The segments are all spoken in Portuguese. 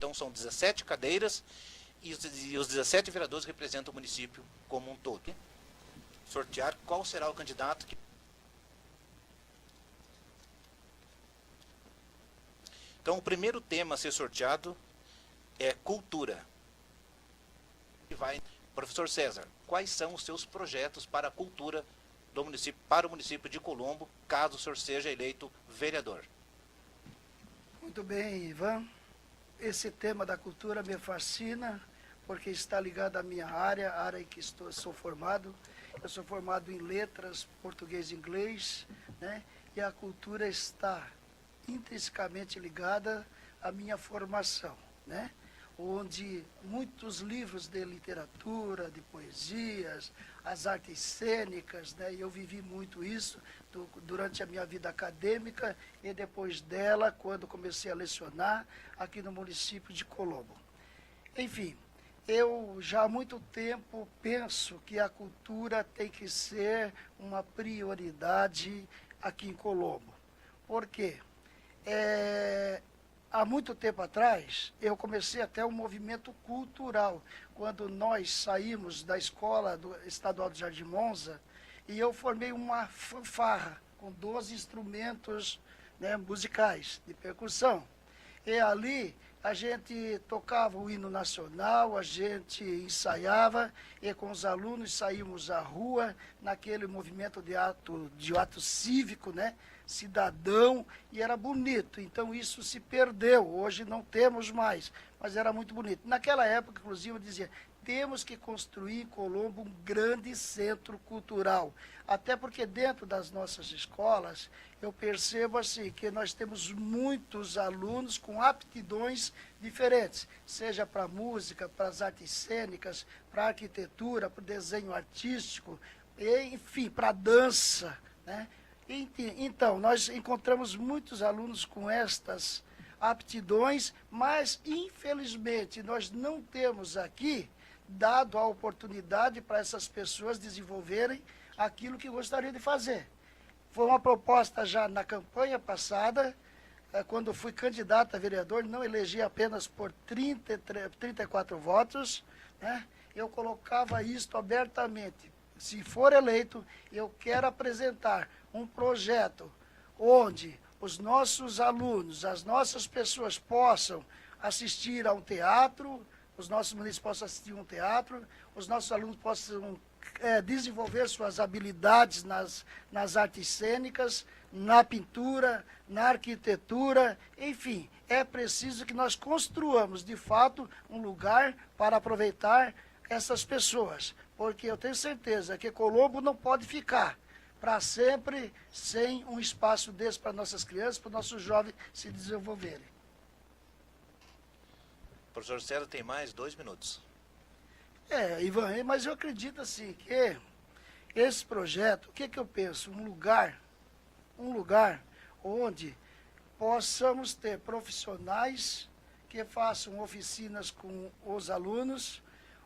Então são 17 cadeiras e os 17 vereadores representam o município como um todo. Sortear qual será o candidato que... Então o primeiro tema a ser sorteado é cultura. E vai, professor César, quais são os seus projetos para a cultura do município, para o município de Colombo, caso o senhor seja eleito vereador? Muito bem, Ivan. Esse tema da cultura me fascina, porque está ligado à minha área, a área em que sou formado. Eu sou formado em letras, português e inglês, né? E a cultura está intrinsecamente ligada à minha formação, né? Onde muitos livros de literatura, de poesias, as artes cênicas, né? E eu vivi muito isso durante a minha vida acadêmica e depois dela, quando comecei a lecionar aqui no município de Colombo. Enfim, eu já há muito tempo penso que a cultura tem que ser uma prioridade aqui em Colombo. Por quê? Há muito tempo atrás, eu comecei até um movimento cultural, quando nós saímos da escola estadual do Jardim Monza, e eu formei uma fanfarra com 12 instrumentos, né, musicais de percussão. E ali a gente tocava o hino nacional, a gente ensaiava, e com os alunos saímos à rua, naquele movimento de ato cívico, né? Cidadão, e era bonito. Então isso se perdeu, hoje não temos mais, mas era muito bonito. Naquela época, inclusive, eu dizia, temos que construir em Colombo um grande centro cultural, até porque dentro das nossas escolas, eu percebo assim, que nós temos muitos alunos com aptidões diferentes, seja para música, para as artes cênicas, para arquitetura, para o desenho artístico, enfim, para dança, né? Então, nós encontramos muitos alunos com estas aptidões, mas, infelizmente, nós não temos aqui dado a oportunidade para essas pessoas desenvolverem aquilo que gostariam de fazer. Foi uma proposta já na campanha passada, quando fui candidato a vereador, não elegi apenas por 34 votos, né? Eu colocava isto abertamente. Se for eleito, eu quero apresentar um projeto onde os nossos alunos, as nossas pessoas possam assistir a um teatro, os nossos munícipes possam assistir a um teatro, os nossos alunos possam desenvolver suas habilidades nas artes cênicas, na pintura, na arquitetura, enfim, é preciso que nós construamos, de fato, um lugar para aproveitar essas pessoas, porque eu tenho certeza que Colombo não pode ficar para sempre sem um espaço desse para nossas crianças, para os nossos jovens se desenvolverem. Professor César tem mais 2 minutos. Ivan, mas eu acredito assim que esse projeto, o que eu penso? Um lugar onde possamos ter profissionais que façam oficinas com os alunos,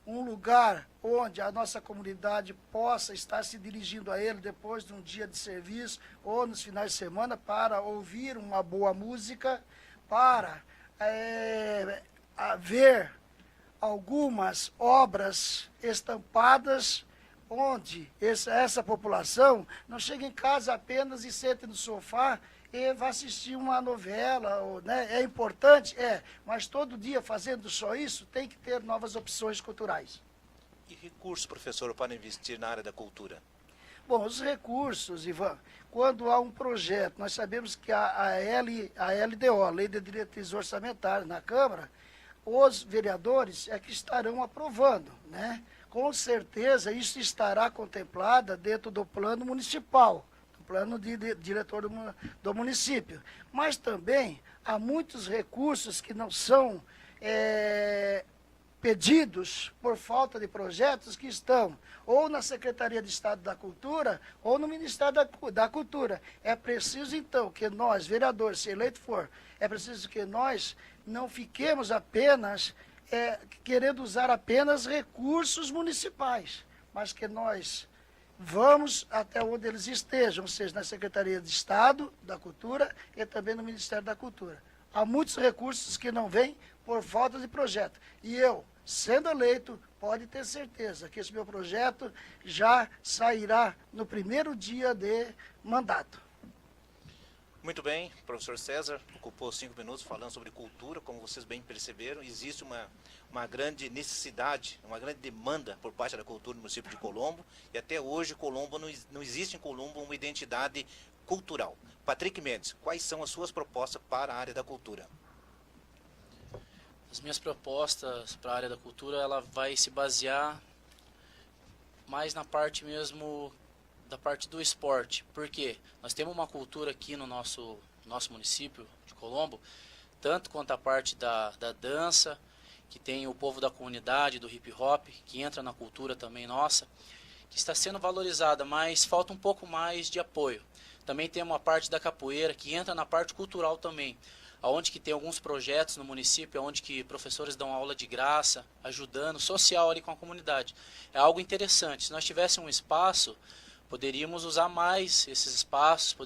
um lugar onde a nossa comunidade possa estar se dirigindo a ele depois de um dia de serviço ou nos finais de semana para ouvir uma boa música, para ver algumas obras estampadas onde essa população não chega em casa apenas e sente no sofá e vai assistir uma novela, né? É importante, mas todo dia fazendo só isso, tem que ter novas opções culturais. E recursos, professor, para investir na área da cultura? Bom, os recursos, Ivan, quando há um projeto, nós sabemos que a LDO, a Lei de Diretrizes Orçamentárias, na Câmara, os vereadores é que estarão aprovando, né? Com certeza isso estará contemplado dentro do plano municipal, plano de diretor do município. Mas também há muitos recursos que não são pedidos por falta de projetos que estão ou na Secretaria de Estado da Cultura ou no Ministério da Cultura. É preciso, então, que nós, vereadores, se eleito for, é preciso que nós não fiquemos apenas querendo usar apenas recursos municipais, mas que nós vamos até onde eles estejam, ou seja, na Secretaria de Estado da Cultura e também no Ministério da Cultura. há muitos recursos que não vêm por falta de projeto. E eu, sendo eleito, pode ter certeza que esse meu projeto já sairá no primeiro dia de mandato. Muito bem, professor César, ocupou 5 minutos falando sobre cultura. Como vocês bem perceberam, existe uma grande necessidade, uma grande demanda por parte da cultura no município de Colombo, e até hoje Colombo não existe em Colombo uma identidade cultural. Patrick Mendes, quais são as suas propostas para a área da cultura? As minhas propostas para a área da cultura, ela vai se basear mais na parte mesmo da parte do esporte. Por quê? Nós temos uma cultura aqui no nosso município de Colombo, tanto quanto a parte da dança, que tem o povo da comunidade, do hip hop, que entra na cultura também nossa, que está sendo valorizada, mas falta um pouco mais de apoio. Também tem uma parte da capoeira, que entra na parte cultural também, onde que tem alguns projetos no município, onde que professores dão aula de graça, ajudando, social ali com a comunidade. É algo interessante. Se nós tivéssemos um espaço, poderíamos usar mais esses espaços,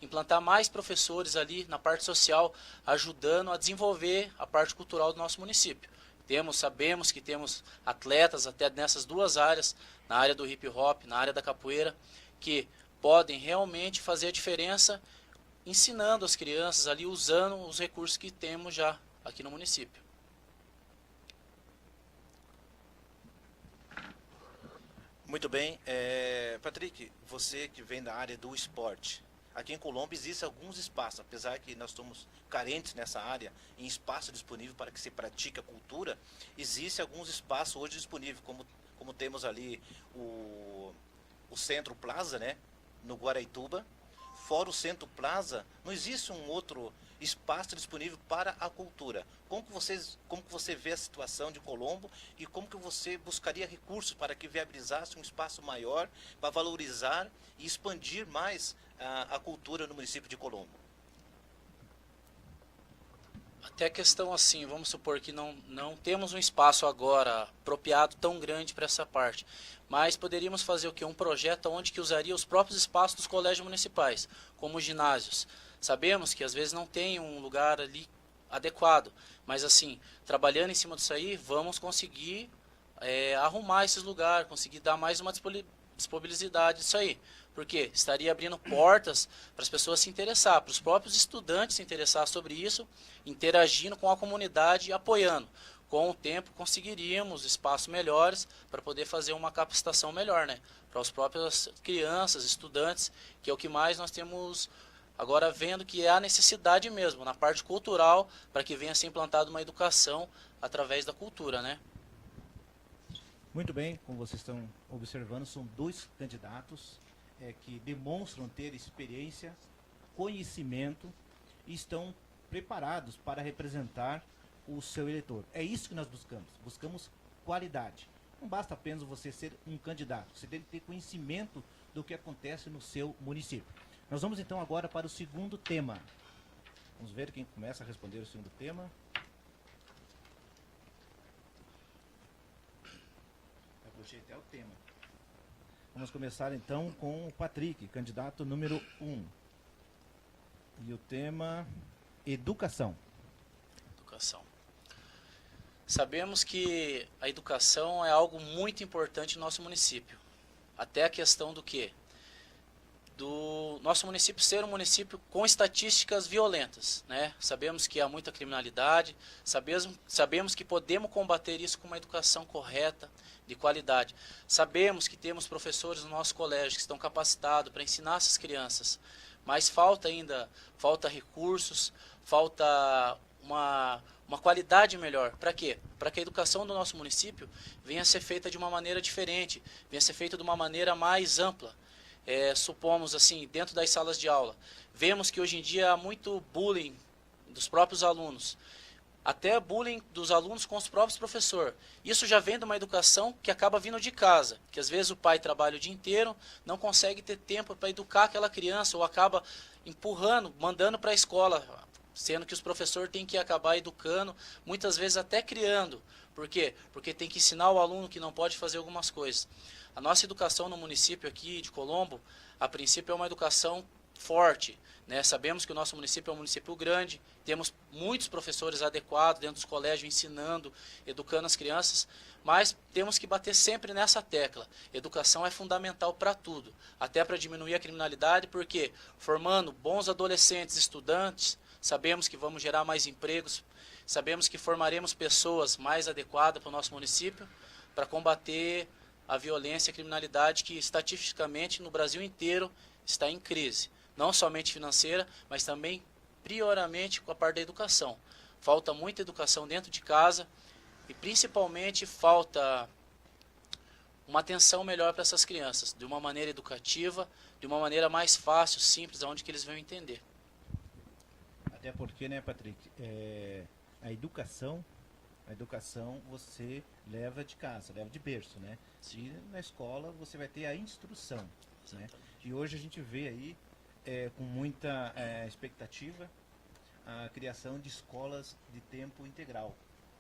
implantar mais professores ali na parte social, ajudando a desenvolver a parte cultural do nosso município. Sabemos que temos atletas até nessas duas áreas, na área do hip hop, na área da capoeira, que podem realmente fazer a diferença ensinando as crianças ali, usando os recursos que temos já aqui no município. Muito bem. Patrick, você que vem da área do esporte, aqui em Colombo existem alguns espaços, apesar que nós estamos carentes nessa área, em espaço disponível para que se pratique a cultura, existem alguns espaços hoje disponíveis, como temos ali o Centro Plaza, né, no Guaraituba. Fora o Centro Plaza, não existe um outro espaço disponível para a cultura. Como que você vê a situação de Colombo e como que você buscaria recursos para que viabilizasse um espaço maior para valorizar e expandir mais a cultura no município de Colombo? Até a questão assim, vamos supor que não temos um espaço agora apropriado tão grande para essa parte, mas poderíamos fazer o quê? Um projeto onde que usaria os próprios espaços dos colégios municipais, como ginásios. Sabemos que às vezes não tem um lugar ali adequado, mas assim, trabalhando em cima disso aí, vamos conseguir arrumar esses lugares, conseguir dar mais uma disponibilidade disso aí. Porque estaria abrindo portas para as pessoas se interessar, para os próprios estudantes se interessar sobre isso, interagindo com a comunidade e apoiando. Com o tempo conseguiríamos espaços melhores para poder fazer uma capacitação melhor, né? Para as próprias crianças, estudantes, que é o que mais nós temos agora vendo que é a necessidade mesmo, na parte cultural, para que venha ser implantada uma educação através da cultura, né? Muito bem, como vocês estão observando, são dois candidatos que demonstram ter experiência, conhecimento e estão preparados para representar o seu eleitor. É isso que nós buscamos. Buscamos qualidade. Não basta apenas você ser um candidato. Você deve ter conhecimento do que acontece no seu município. Nós vamos então agora para o segundo tema. Vamos ver quem começa a responder o segundo tema. Eu puxei até o tema. Vamos começar então com o Patrick, candidato número 1. E o tema: educação. Educação. Sabemos que a educação é algo muito importante no nosso município. Até a questão do quê? Do nosso município ser um município com estatísticas violentas, né? Sabemos que há muita criminalidade, sabemos que podemos combater isso com uma educação correta, de qualidade. Sabemos que temos professores no nosso colégio que estão capacitados para ensinar essas crianças, mas falta recursos, falta uma qualidade melhor. Para quê? Para que a educação do nosso município venha a ser feita de uma maneira diferente, venha a ser feita de uma maneira mais ampla. Supomos assim, dentro das salas de aula, vemos que hoje em dia há muito bullying dos próprios alunos, até bullying dos alunos com os próprios professores. Isso já vem de uma educação que acaba vindo de casa, que às vezes o pai trabalha o dia inteiro, não consegue ter tempo para educar aquela criança, ou acaba empurrando, mandando para a escola, sendo que os professores têm que acabar educando, muitas vezes até criando. Por quê? Porque tem que ensinar o aluno que não pode fazer algumas coisas. A nossa educação no município aqui de Colombo, a princípio é uma educação forte, né? Sabemos que o nosso município é um município grande, temos muitos professores adequados dentro dos colégios ensinando, educando as crianças, mas temos que bater sempre nessa tecla. Educação é fundamental para tudo, até para diminuir a criminalidade, porque formando bons adolescentes, estudantes, sabemos que vamos gerar mais empregos, sabemos que formaremos pessoas mais adequadas para o nosso município, para combater a violência e a criminalidade que estatisticamente no Brasil inteiro está em crise. Não somente financeira, mas também prioramente com a parte da educação. Falta muita educação dentro de casa e principalmente falta uma atenção melhor para essas crianças, de uma maneira educativa, de uma maneira mais fácil, simples, onde que eles vão entender. Até porque, né, Patrick, a educação você leva de casa, leva de berço, né? E na escola você vai ter a instrução, né? E hoje a gente vê aí, com muita expectativa, a criação de escolas de tempo integral.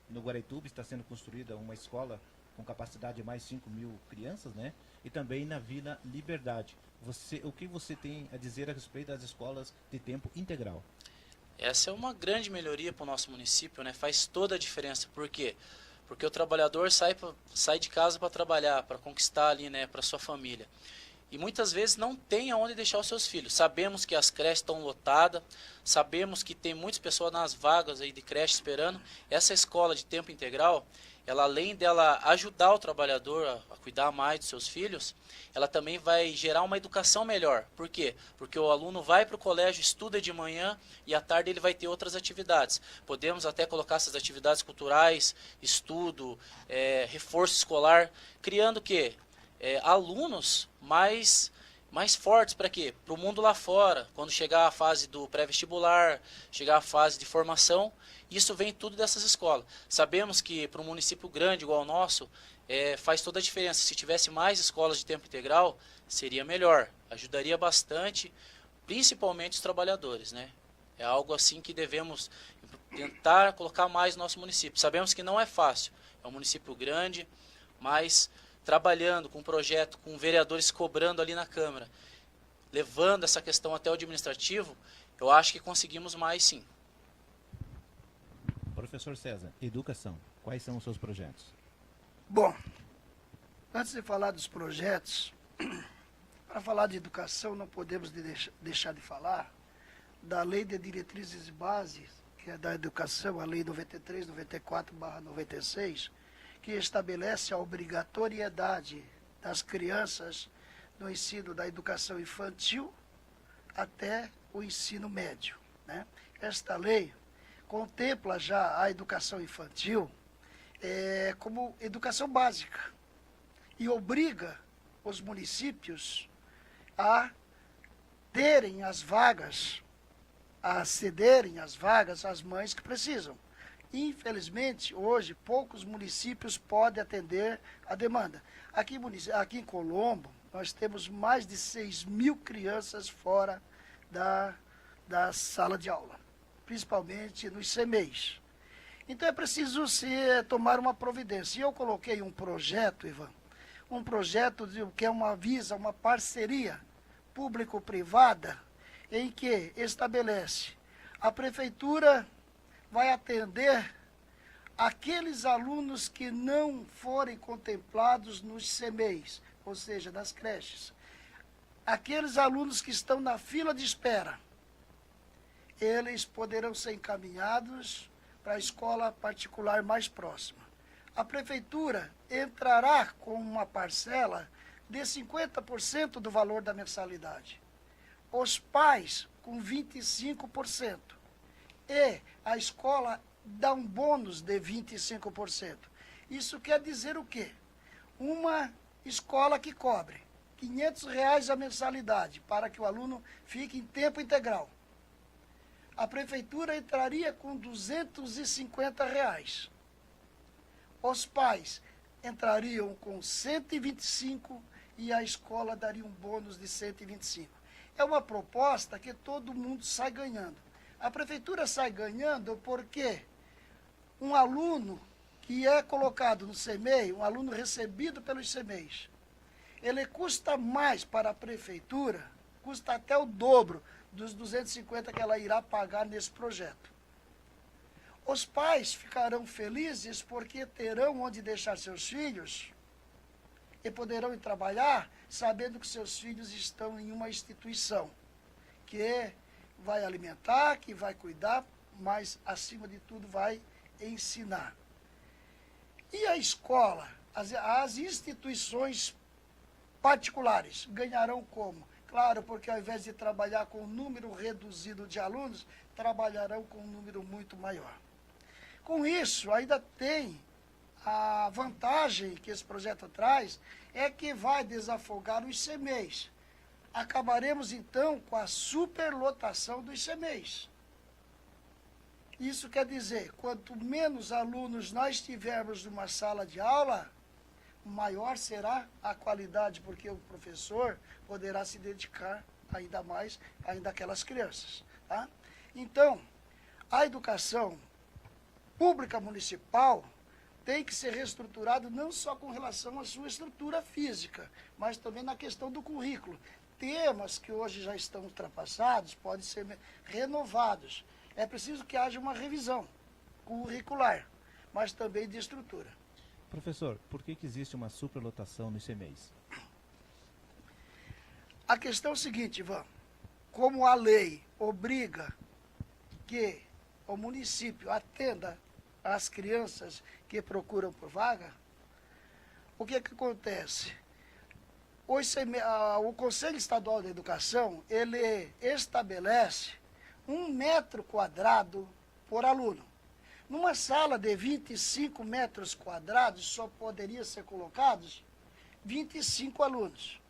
No Guaraituba está sendo construída uma escola com capacidade de mais 5.000 crianças, né? E também na Vila Liberdade. O que você tem a dizer a respeito das escolas de tempo integral? Essa é uma grande melhoria para o nosso município, né? Faz toda a diferença. Por quê? Porque o trabalhador sai de casa para trabalhar, para conquistar ali, né, para sua família. E muitas vezes não tem aonde deixar os seus filhos. Sabemos que as creches estão lotadas, sabemos que tem muitas pessoas nas vagas aí de creche esperando. Essa escola de tempo integral, ela além dela ajudar o trabalhador a cuidar mais dos seus filhos, ela também vai gerar uma educação melhor. Por quê? Porque o aluno vai para o colégio, estuda de manhã e à tarde ele vai ter outras atividades. Podemos até colocar essas atividades culturais, estudo, reforço escolar, criando o quê? Alunos mais fortes para quê? Para o mundo lá fora, quando chegar a fase do pré-vestibular, chegar a fase de formação, isso vem tudo dessas escolas. Sabemos que para um município grande igual o nosso, faz toda a diferença. Se tivesse mais escolas de tempo integral, seria melhor, ajudaria bastante, principalmente os trabalhadores, né? É algo assim que devemos tentar colocar mais no nosso município. Sabemos que não é fácil, é um município grande, mas trabalhando com um projeto, com vereadores cobrando ali na Câmara, levando essa questão até o administrativo, eu acho que conseguimos mais sim. Professor César, educação, quais são os seus projetos? Bom, antes de falar dos projetos, para falar de educação não podemos deixar de falar da Lei de Diretrizes e Bases, que é da educação, a Lei 93/94/96, que estabelece a obrigatoriedade das crianças no ensino da educação infantil até o ensino médio, né? Esta lei contempla já a educação infantil como educação básica e obriga os municípios a terem as vagas, a cederem as vagas às mães que precisam. Infelizmente, hoje, poucos municípios podem atender a demanda. Aqui em Colombo, nós temos mais de 6.000 crianças fora da sala de aula, principalmente nos CMEIs. Então, é preciso tomar uma providência. E eu coloquei um projeto, Ivan, um projeto que visa uma parceria público-privada, em que estabelece a prefeitura vai atender aqueles alunos que não forem contemplados nos CMEIs, ou seja, nas creches. Aqueles alunos que estão na fila de espera, eles poderão ser encaminhados para a escola particular mais próxima. A prefeitura entrará com uma parcela de 50% do valor da mensalidade. Os pais com 25%. E a escola dá um bônus de 25%. Isso quer dizer o quê? Uma escola que cobre R$ 500 a mensalidade para que o aluno fique em tempo integral. A prefeitura entraria com R$ 250. Os pais entrariam com 125 e a escola daria um bônus de 125. É uma proposta que todo mundo sai ganhando. A prefeitura sai ganhando porque um aluno que é colocado no CMEI, um aluno recebido pelos CMEIs, ele custa mais para a prefeitura custa até o dobro dos 250 que ela irá pagar nesse projeto. Os pais ficarão felizes porque terão onde deixar seus filhos e poderão ir trabalhar sabendo que seus filhos estão em uma instituição que vai alimentar, que vai cuidar, mas, acima de tudo, vai ensinar. E a escola, as instituições particulares ganharão como? Claro, porque ao invés de trabalhar com um número reduzido de alunos, trabalharão com um número muito maior. Com isso, ainda tem a vantagem que esse projeto traz, é que vai desafogar os CMEs. Acabaremos, então, com a superlotação dos CMEs. Isso quer dizer, quanto menos alunos nós tivermos numa sala de aula, maior será a qualidade, porque o professor poderá se dedicar ainda mais ainda àquelas crianças. Tá? Então, a educação pública municipal tem que ser reestruturada não só com relação à sua estrutura física, mas também na questão do currículo. Temas que hoje já estão ultrapassados podem ser renovados. É preciso que haja uma revisão curricular, mas também de estrutura. Professor, por que existe uma superlotação nos CMEs? A questão é o seguinte, Ivan, como a lei obriga que o município atenda às crianças que procuram por vaga, o que acontece? O Conselho Estadual de Educação, ele estabelece 1 metro quadrado por aluno. Numa sala de 25 metros quadrados, só poderia ser colocados 25 alunos.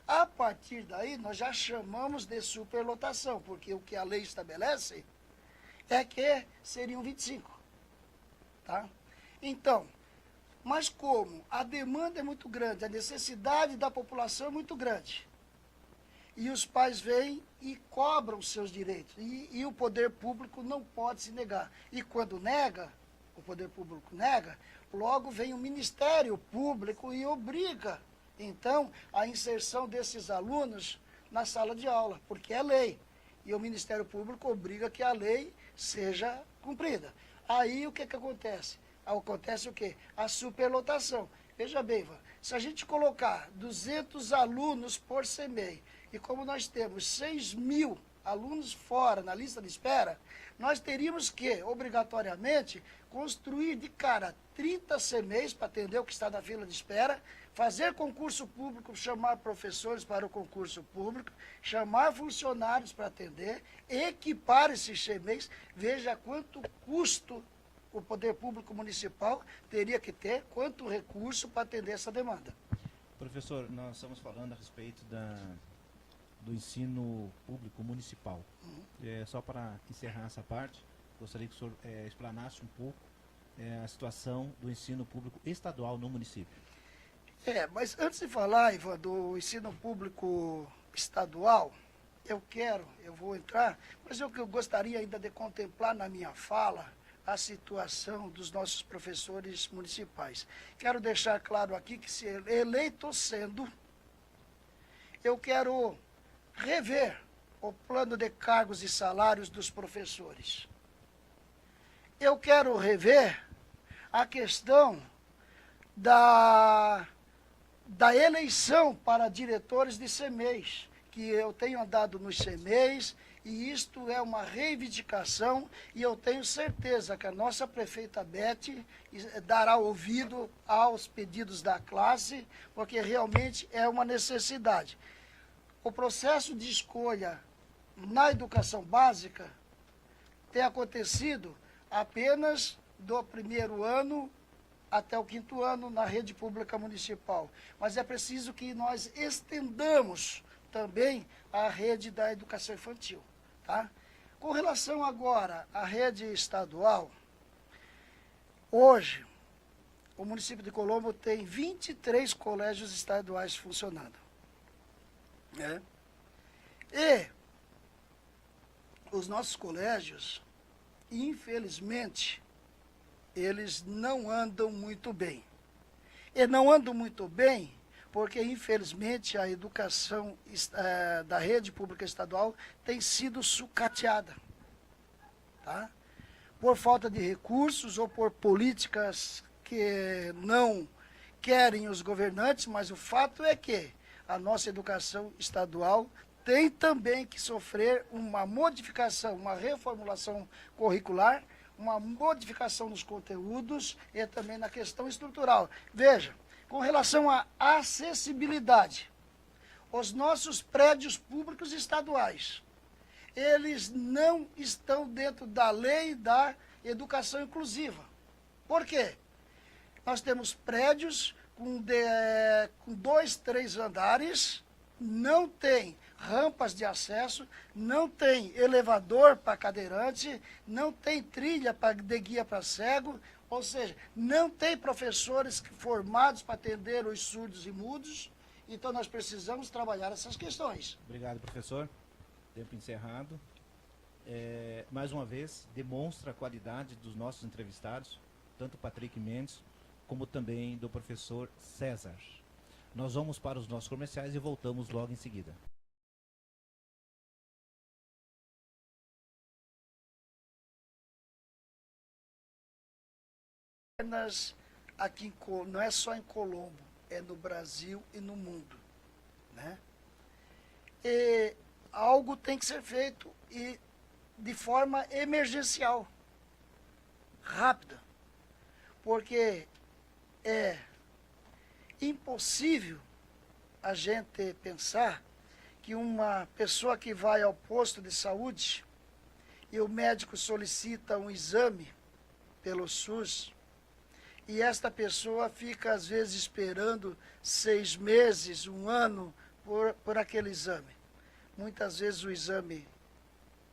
A partir daí, nós já chamamos de superlotação, porque o que a lei estabelece é que seriam 25. Tá? Então, mas como a demanda é muito grande, a necessidade da população é muito grande, e os pais vêm e cobram seus direitos, e o poder público não pode se negar. E quando nega, o poder público nega, logo vem o Ministério Público e obriga, então, a inserção desses alunos na sala de aula, porque é lei. E o Ministério Público obriga que a lei seja cumprida. Aí o que acontece? Acontece o quê? A superlotação. Veja bem, Ivan, se a gente colocar 200 alunos por CMEI, e como nós temos 6.000 alunos fora na lista de espera, nós teríamos que, obrigatoriamente, construir de cara 30 CMEIs para atender o que está na fila de espera, fazer concurso público, chamar professores para o concurso público, chamar funcionários para atender, equipar esses CMEIs. Veja quanto custo o poder público municipal teria que ter, quanto recurso para atender essa demanda. Professor, nós estamos falando a respeito do ensino público municipal. Só para encerrar essa parte, gostaria que o senhor explanasse um pouco a situação do ensino público estadual no município. Mas antes de falar, Ivan, do ensino público estadual, eu vou entrar, mas eu gostaria ainda de contemplar na minha fala a situação dos nossos professores municipais. Quero deixar claro aqui que, se eleito sendo, eu quero rever o plano de cargos e salários dos professores. Eu quero rever a questão da eleição para diretores de CMEIs, que eu tenho andado nos CMEIs, e isto é uma reivindicação, e eu tenho certeza que a nossa prefeita Beth dará ouvido aos pedidos da classe, porque realmente é uma necessidade. O processo de escolha na educação básica tem acontecido apenas do 1º ano até o 5º ano na rede pública municipal. Mas é preciso que nós estendamos também a rede da educação infantil. Tá? Com relação agora à rede estadual, hoje o município de Colombo tem 23 colégios estaduais funcionando. E os nossos colégios, infelizmente, eles não andam muito bem. E não andam muito bem porque infelizmente a educação da rede pública estadual tem sido sucateada, tá? Por falta de recursos ou por políticas que não querem os governantes, mas o fato é que a nossa educação estadual tem também que sofrer uma modificação, uma reformulação curricular, uma modificação nos conteúdos e também na questão estrutural. Veja, com relação à acessibilidade, os nossos prédios públicos estaduais, eles não estão dentro da lei da educação inclusiva. Por quê? Nós temos prédios com 2, 3 andares, não tem rampas de acesso, não tem elevador para cadeirante, não tem trilha de guia para cego, ou seja, não tem professores formados para atender os surdos e mudos. Então nós precisamos trabalhar essas questões. Obrigado, professor. Tempo encerrado. Mais uma vez, demonstra a qualidade dos nossos entrevistados, tanto o Patrick Mendes, como também do professor César. Nós vamos para os nossos comerciais e voltamos logo em seguida. Aqui não é só em Colombo, é no Brasil e no mundo, né? E algo tem que ser feito e de forma emergencial, rápida, porque é impossível a gente pensar que uma pessoa que vai ao posto de saúde e o médico solicita um exame pelo SUS, e esta pessoa fica, às vezes, esperando 6 meses, 1 ano, por aquele exame. Muitas vezes o exame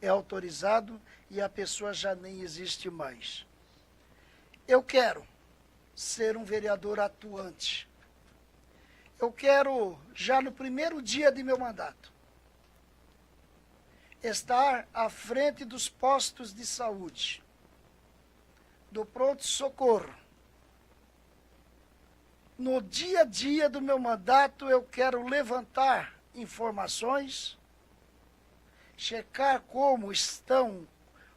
é autorizado e a pessoa já nem existe mais. Eu quero ser um vereador atuante. Eu quero, já no primeiro dia de meu mandato, estar à frente dos postos de saúde, do pronto-socorro. No dia a dia do meu mandato, eu quero levantar informações, checar como estão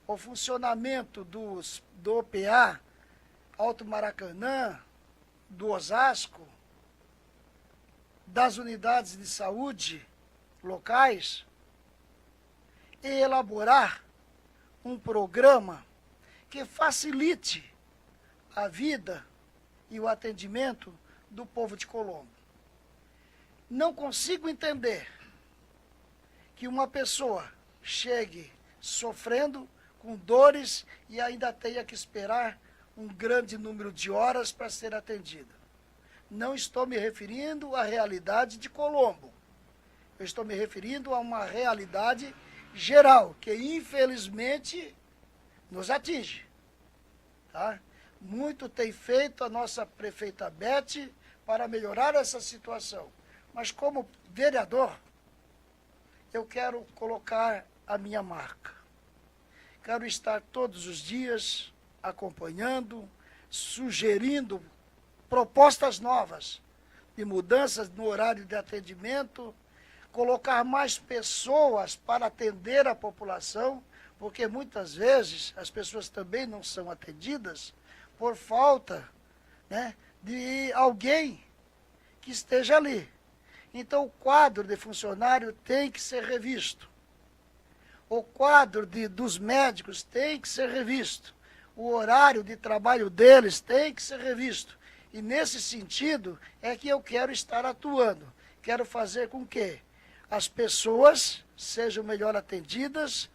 o funcionamento do OPA, Alto Maracanã, do Osasco, das unidades de saúde locais, e elaborar um programa que facilite a vida e o atendimento do povo de Colombo. Não consigo entender que uma pessoa chegue sofrendo, com dores, e ainda tenha que esperar um grande número de horas para ser atendida. Não estou me referindo à realidade de Colombo. Eu estou me referindo a uma realidade geral, que infelizmente nos atinge. Tá? Muito tem feito a nossa prefeita Beth para melhorar essa situação. Mas como vereador, eu quero colocar a minha marca. Quero estar todos os dias acompanhando, sugerindo propostas novas de mudanças no horário de atendimento, colocar mais pessoas para atender a população, porque muitas vezes as pessoas também não são atendidas por falta, né, de alguém que esteja ali. Então o quadro de funcionário tem que ser revisto. O quadro dos médicos tem que ser revisto. O horário de trabalho deles tem que ser revisto. E nesse sentido é que eu quero estar atuando. Quero fazer com que as pessoas sejam melhor atendidas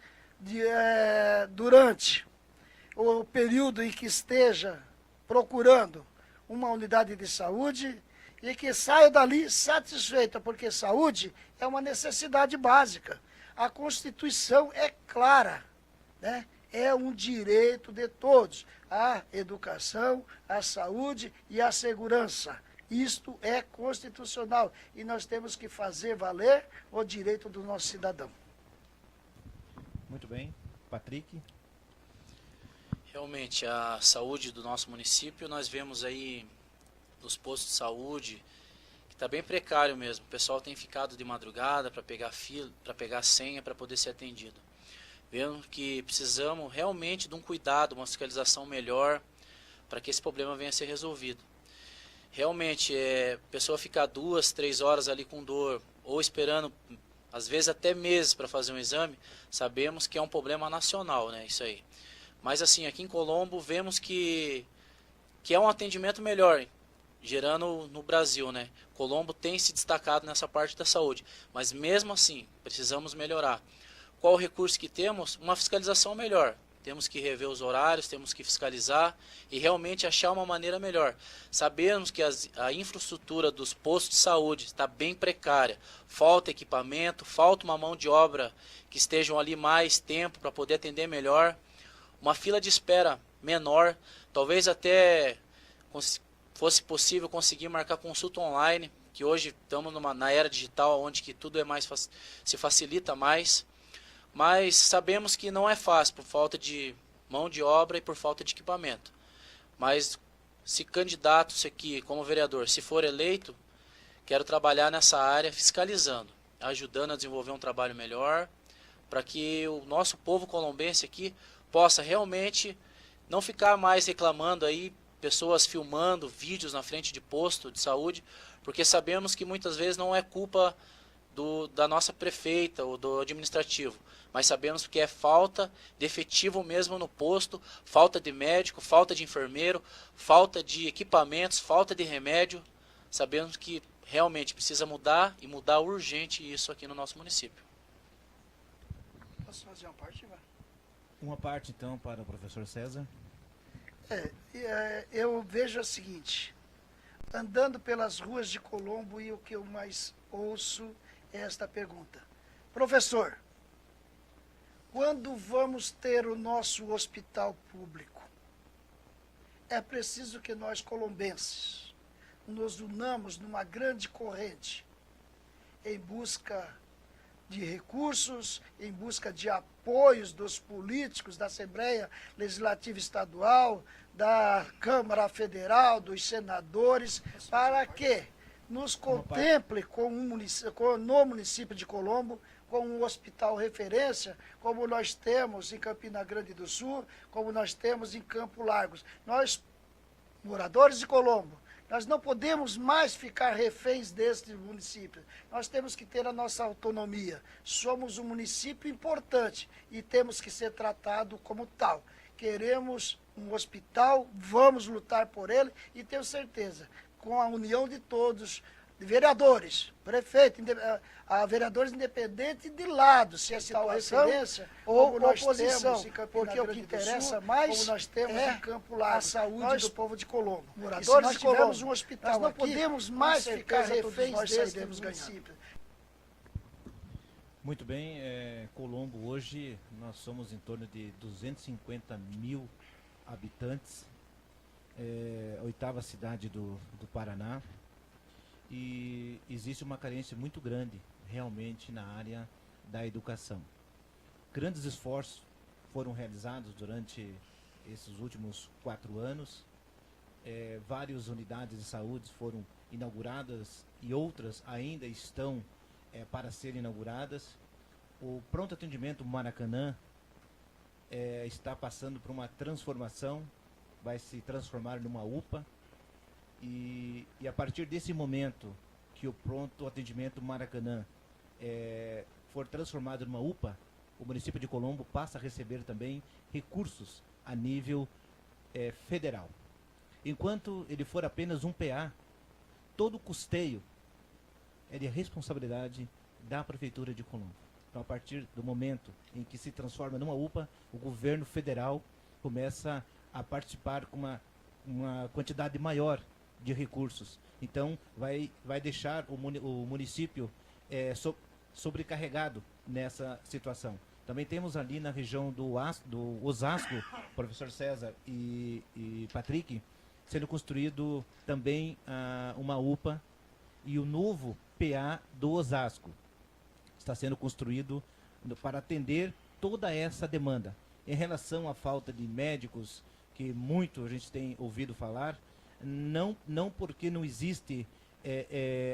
durante o período em que esteja procurando uma unidade de saúde e que saia dali satisfeita, porque saúde é uma necessidade básica. A Constituição é clara, né? É um direito de todos, a educação, a saúde e a segurança. Isto é constitucional e nós temos que fazer valer o direito do nosso cidadão. Muito bem. Patrick? Realmente, a saúde do nosso município, nós vemos aí nos postos de saúde, está bem precário mesmo. O pessoal tem ficado de madrugada para pegar fila, para pegar senha, para poder ser atendido. Vendo que precisamos realmente de um cuidado, uma fiscalização melhor, para que esse problema venha a ser resolvido. Realmente, a pessoa ficar 2, 3 horas ali com dor, ou esperando, às vezes até meses para fazer um exame, sabemos que é um problema nacional, né, isso aí. Mas assim, aqui em Colombo, vemos que é um atendimento melhor, gerando no Brasil, né. Colombo tem se destacado nessa parte da saúde, mas mesmo assim, precisamos melhorar. Qual o recurso que temos? Uma fiscalização melhor. Temos que rever os horários, temos que fiscalizar e realmente achar uma maneira melhor. Sabemos que a infraestrutura dos postos de saúde está bem precária. Falta equipamento, falta uma mão de obra que estejam ali mais tempo para poder atender melhor. Uma fila de espera menor, talvez até fosse possível conseguir marcar consulta online, que hoje estamos na era digital, onde que tudo é mais se facilita mais. Mas sabemos que não é fácil por falta de mão de obra e por falta de equipamento. Mas se candidato aqui como vereador, se for eleito, quero trabalhar nessa área fiscalizando, ajudando a desenvolver um trabalho melhor, para que o nosso povo colombense aqui possa realmente não ficar mais reclamando aí, pessoas filmando vídeos na frente de posto de saúde, porque sabemos que muitas vezes não é culpa da nossa prefeita ou do administrativo, mas sabemos que é falta de efetivo mesmo no posto, falta de médico, falta de enfermeiro, falta de equipamentos, falta de remédio. Sabemos que realmente precisa mudar e mudar urgente isso aqui no nosso município. Posso fazer uma parte, Ivan? Uma parte, então, para o professor César. Eu vejo o seguinte, andando pelas ruas de Colombo, e o que eu mais ouço é esta pergunta. Professor, quando vamos ter o nosso hospital público? É preciso que nós, colombenses, nos unamos numa grande corrente em busca de recursos, em busca de apoios dos políticos, da Assembleia Legislativa Estadual, da Câmara Federal, dos senadores, para que nos contemple no município de Colombo com um hospital referência, como nós temos em Campina Grande do Sul, como nós temos em Campo Largos. Nós, moradores de Colombo, nós não podemos mais ficar reféns deste município. Nós temos que ter a nossa autonomia. Somos um município importante e temos que ser tratado como tal. Queremos um hospital, vamos lutar por ele e tenho certeza, com a união de todos, de vereadores, prefeito, vereadores independentes de lado, se é situação ou oposição, porque o que interessa mais como nós temos em Campo Largo, a saúde do povo de Colombo. Moradores de Colombo, um hospital nós não podemos mais ficar reféns desse município. Muito bem, Colombo hoje nós somos em torno de 250 mil habitantes, a 8ª cidade do Paraná, e existe uma carência muito grande realmente na área da educação. Grandes esforços foram realizados durante esses últimos 4 anos, várias unidades de saúde foram inauguradas e outras ainda estão para serem inauguradas. O pronto atendimento Maracanã está passando por uma transformação, vai se transformar numa UPA, e a partir desse momento que o pronto atendimento Maracanã for transformado numa UPA, o município de Colombo passa a receber também recursos a nível federal. Enquanto ele for apenas um PA, todo o custeio é de responsabilidade da Prefeitura de Colombo. Então, a partir do momento em que se transforma numa UPA, o governo federal começa a participar com uma quantidade maior de recursos. Então, vai deixar o município sobrecarregado nessa situação. Também temos ali na região do Osasco, professor César e Patrick, sendo construído também uma UPA, e o novo PA do Osasco está sendo construído para atender toda essa demanda. Em relação à falta de médicos, que muito a gente tem ouvido falar, não porque não existe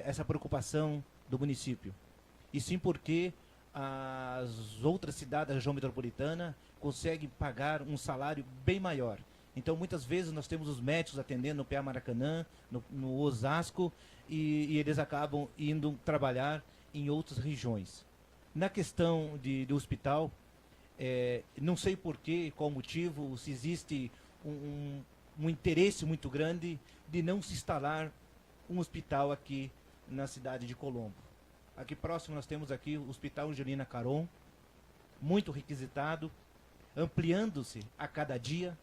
essa preocupação do município, e sim porque as outras cidades da região metropolitana conseguem pagar um salário bem maior. Então, muitas vezes, nós temos os médicos atendendo no PA Maracanã, no Osasco, e eles acabam indo trabalhar em outras regiões. Na questão do hospital, não sei porquê, qual motivo, se existe um interesse muito grande de não se instalar um hospital aqui na cidade de Colombo. Aqui próximo nós temos aqui o Hospital Angelina Caron, muito requisitado, ampliando-se a cada dia.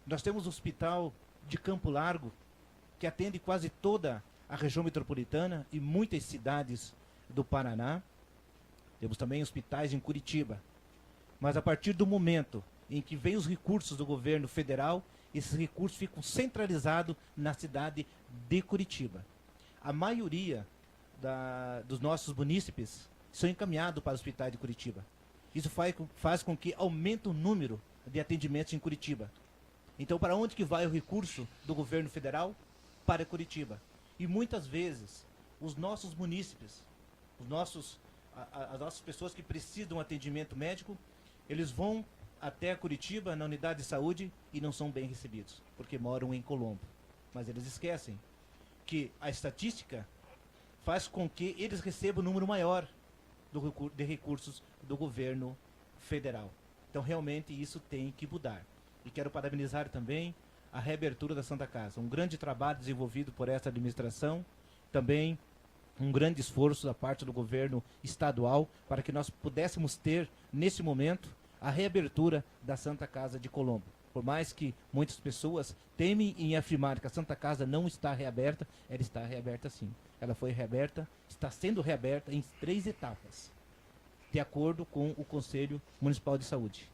Nós temos o Hospital de Campo Largo, que atende quase toda a região metropolitana e muitas cidades do Paraná. Temos também hospitais em Curitiba. Mas a partir do momento em que vem os recursos do governo federal, esses recursos ficam centralizados na cidade de Curitiba. A maioria dos nossos munícipes são encaminhados para o hospital de Curitiba. Isso faz com que aumente o número de atendimentos em Curitiba. Então, para onde que vai o recurso do governo federal? Para Curitiba. E muitas vezes, os nossos munícipes, as nossas pessoas que precisam de atendimento médico, eles vão até Curitiba, na unidade de saúde, e não são bem recebidos, porque moram em Colombo. Mas eles esquecem que a estatística faz com que eles recebam um número maior de recursos do governo federal. Então, realmente, isso tem que mudar. E quero parabenizar também a reabertura da Santa Casa. Um grande trabalho desenvolvido por essa administração, também um grande esforço da parte do governo estadual para que nós pudéssemos ter, nesse momento, a reabertura da Santa Casa de Colombo. Por mais que muitas pessoas temem em afirmar que a Santa Casa não está reaberta, ela está reaberta sim. Ela foi reaberta, está sendo reaberta em 3 etapas, de acordo com o Conselho Municipal de Saúde.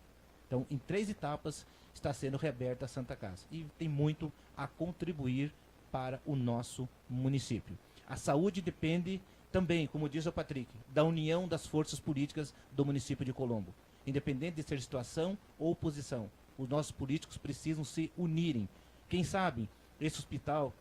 Então, em 3 etapas, está sendo reaberta a Santa Casa. E tem muito a contribuir para o nosso município. A saúde depende também, como diz o Patrick, da união das forças políticas do município de Colombo. Independente de ser situação ou oposição, os nossos políticos precisam se unirem. Quem sabe esse hospital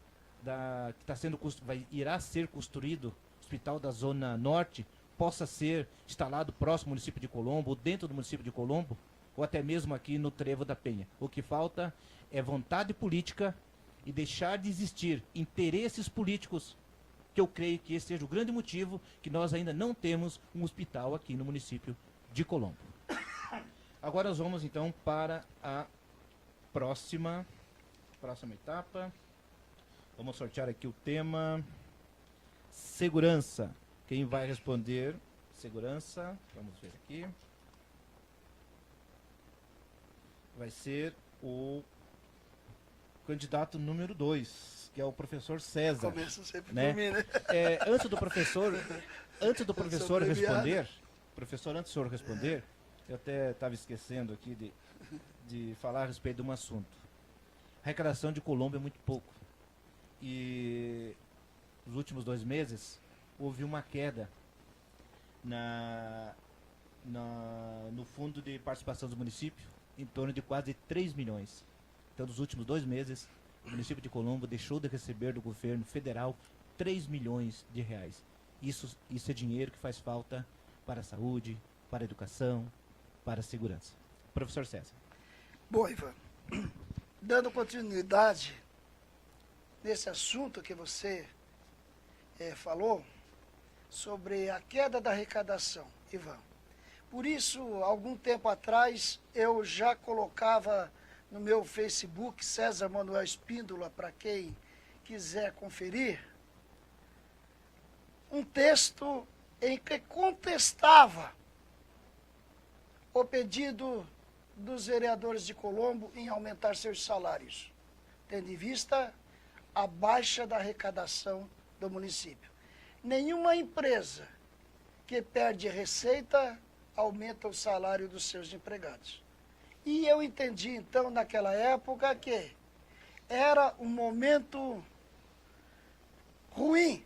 que irá ser construído, hospital da Zona Norte, possa ser instalado próximo ao município de Colombo, ou dentro do município de Colombo, ou até mesmo aqui no Trevo da Penha. O que falta é vontade política e deixar de existir interesses políticos, que eu creio que esse seja o grande motivo que nós ainda não temos um hospital aqui no município de Colombo. Agora nós vamos então para a próxima etapa. Vamos sortear aqui o tema segurança. Quem vai responder? Segurança. Vamos ver aqui. Vai ser o candidato número 2, que é o professor César. Começa sempre né? por mim, né? Antes do professor responder, professor, antes do senhor responder, eu até estava esquecendo aqui de falar a respeito de um assunto. A arrecadação de Colombo é muito pouco. E nos últimos 2 meses houve uma queda no fundo de participação do município, em torno de quase 3 milhões. Então, nos últimos 2 meses, o município de Colombo deixou de receber do governo federal 3 milhões de reais. Isso é dinheiro que faz falta para a saúde, para a educação, para a segurança. Professor César. Bom, Ivan, dando continuidade nesse assunto que você falou, sobre a queda da arrecadação, Ivan. Por isso, algum tempo atrás, eu já colocava no meu Facebook, César Manuel Espíndola, para quem quiser conferir, um texto em que contestava o pedido dos vereadores de Colombo em aumentar seus salários, tendo em vista a baixa da arrecadação do município. Nenhuma empresa que perde receita aumenta o salário dos seus empregados. E eu entendi, então, naquela época, que era um momento ruim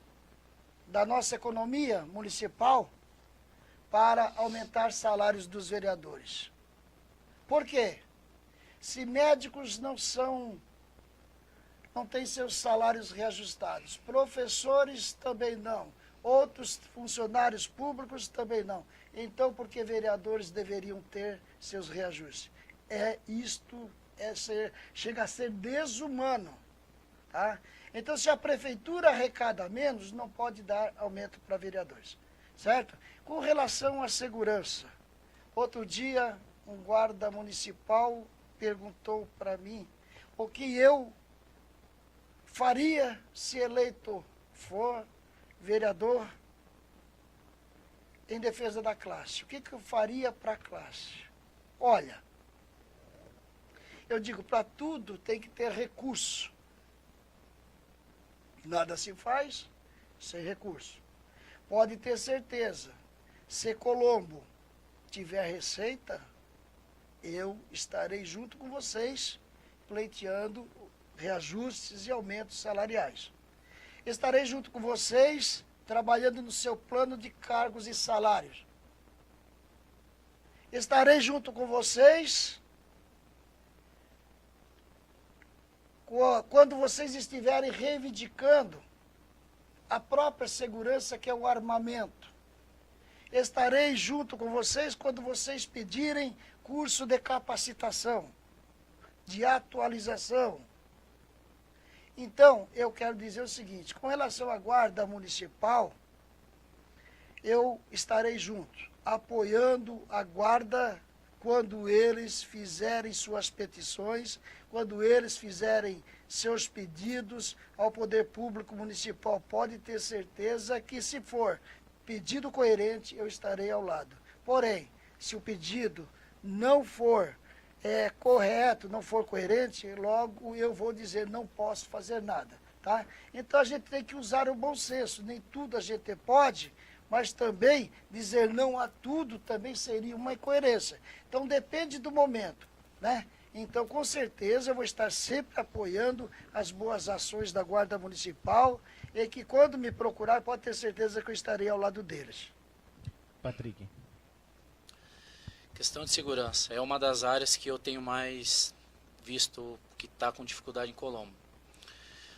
da nossa economia municipal para aumentar salários dos vereadores. Por quê? Se médicos não são não têm seus salários reajustados. Professores também não. Outros funcionários públicos também não. Então, por que vereadores deveriam ter seus reajustes? Chega a ser desumano. Tá? Então, se a prefeitura arrecada menos, não pode dar aumento para vereadores. Certo? Com relação à segurança, outro dia um guarda municipal perguntou para mim o que eu faria se eleito for vereador em defesa da classe. O que eu faria para a classe? Olha, eu digo, para tudo tem que ter recurso. Nada se faz sem recurso. Pode ter certeza, se Colombo tiver receita, eu estarei junto com vocês, pleiteando reajustes e aumentos salariais. Estarei junto com vocês, trabalhando no seu plano de cargos e salários. Estarei junto com vocês quando vocês estiverem reivindicando a própria segurança, que é o armamento. Estarei junto com vocês quando vocês pedirem curso de capacitação, de atualização. Então, eu quero dizer o seguinte, com relação à guarda municipal, eu estarei junto, apoiando a guarda quando eles fizerem suas petições, quando eles fizerem seus pedidos ao poder público municipal. Pode ter certeza que, se for pedido coerente, eu estarei ao lado. Porém, se o pedido não for correto, não for coerente, logo eu vou dizer não posso fazer nada. Tá? Então a gente tem que usar o bom senso, nem tudo a gente pode, mas também dizer não a tudo também seria uma incoerência. Então depende do momento, né? Então, com certeza, eu vou estar sempre apoiando as boas ações da Guarda Municipal e que, quando me procurar, pode ter certeza que eu estarei ao lado deles. Patrick. Questão de segurança é uma das áreas que eu tenho mais visto que está com dificuldade em Colombo.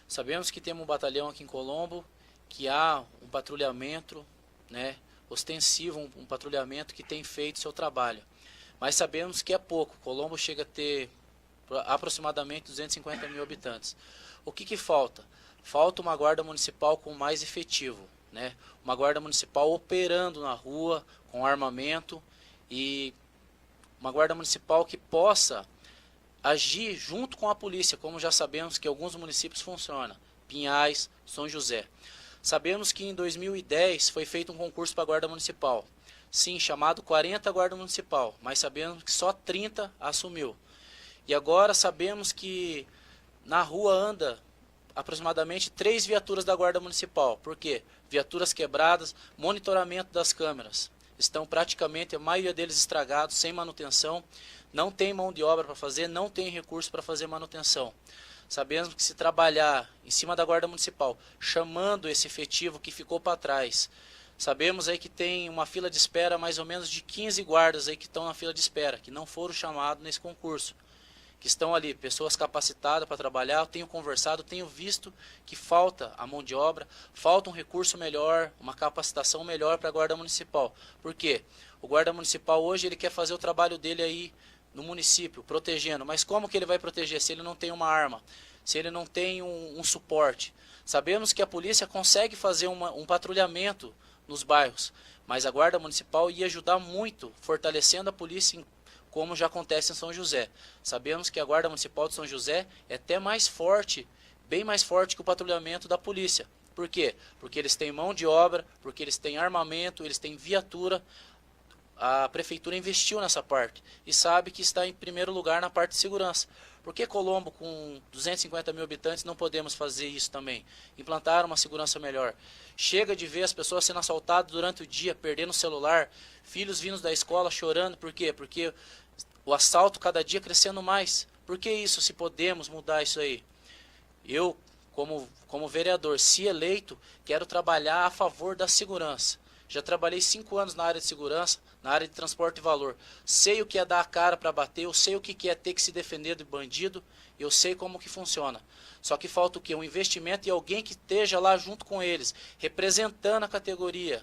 Sabemos que temos um batalhão aqui em Colombo, que há um patrulhamento, né, ostensivo, um patrulhamento que tem feito seu trabalho. Mas sabemos que é pouco. Colombo chega a ter aproximadamente 250 mil habitantes. O que falta? Falta uma guarda municipal com mais efetivo, né? Uma guarda municipal operando na rua, com armamento, e uma guarda municipal que possa agir junto com a polícia, como já sabemos que alguns municípios funcionam. Pinhais, São José. Sabemos que em 2010 foi feito um concurso para a guarda municipal. Sim, chamado 40 guarda municipal, mas sabemos que só 30 assumiu. E agora sabemos que na rua anda aproximadamente 3 viaturas da guarda municipal. Por quê? Viaturas quebradas, monitoramento das câmeras. Estão praticamente, a maioria deles estragados, sem manutenção. Não tem mão de obra para fazer, não tem recurso para fazer manutenção. Sabemos que se trabalhar em cima da guarda municipal, chamando esse efetivo que ficou para trás, sabemos aí que tem uma fila de espera mais ou menos de 15 guardas aí que estão na fila de espera, que não foram chamados nesse concurso, que estão ali, pessoas capacitadas para trabalhar. Eu tenho conversado, tenho visto que falta a mão de obra, falta um recurso melhor, uma capacitação melhor para a guarda municipal. Por quê? O guarda municipal hoje ele quer fazer o trabalho dele aí no município, protegendo, mas como que ele vai proteger se ele não tem uma arma, se ele não tem um suporte? Sabemos que a polícia consegue fazer um patrulhamento nos bairros, mas a guarda municipal ia ajudar muito, fortalecendo a polícia, como já acontece em São José. Sabemos que a guarda municipal de São José é até mais forte, bem mais forte que o patrulhamento da polícia. Por quê? Porque eles têm mão de obra, porque eles têm armamento, eles têm viatura. A prefeitura investiu nessa parte e sabe que está em primeiro lugar na parte de segurança. Por que Colombo, com 250 mil habitantes, não podemos fazer isso também? Implantar uma segurança melhor. Chega de ver as pessoas sendo assaltadas durante o dia, perdendo o celular, filhos vindos da escola chorando. Por quê? Porque o assalto cada dia crescendo mais. Por que isso, se podemos mudar isso aí? Eu, como vereador, se eleito, quero trabalhar a favor da segurança. Já trabalhei 5 anos na área de segurança, na área de transporte de valor. Sei o que é dar a cara para bater, eu sei o que é ter que se defender do bandido, eu sei como que funciona. Só que falta o quê? Um investimento e alguém que esteja lá junto com eles, representando a categoria.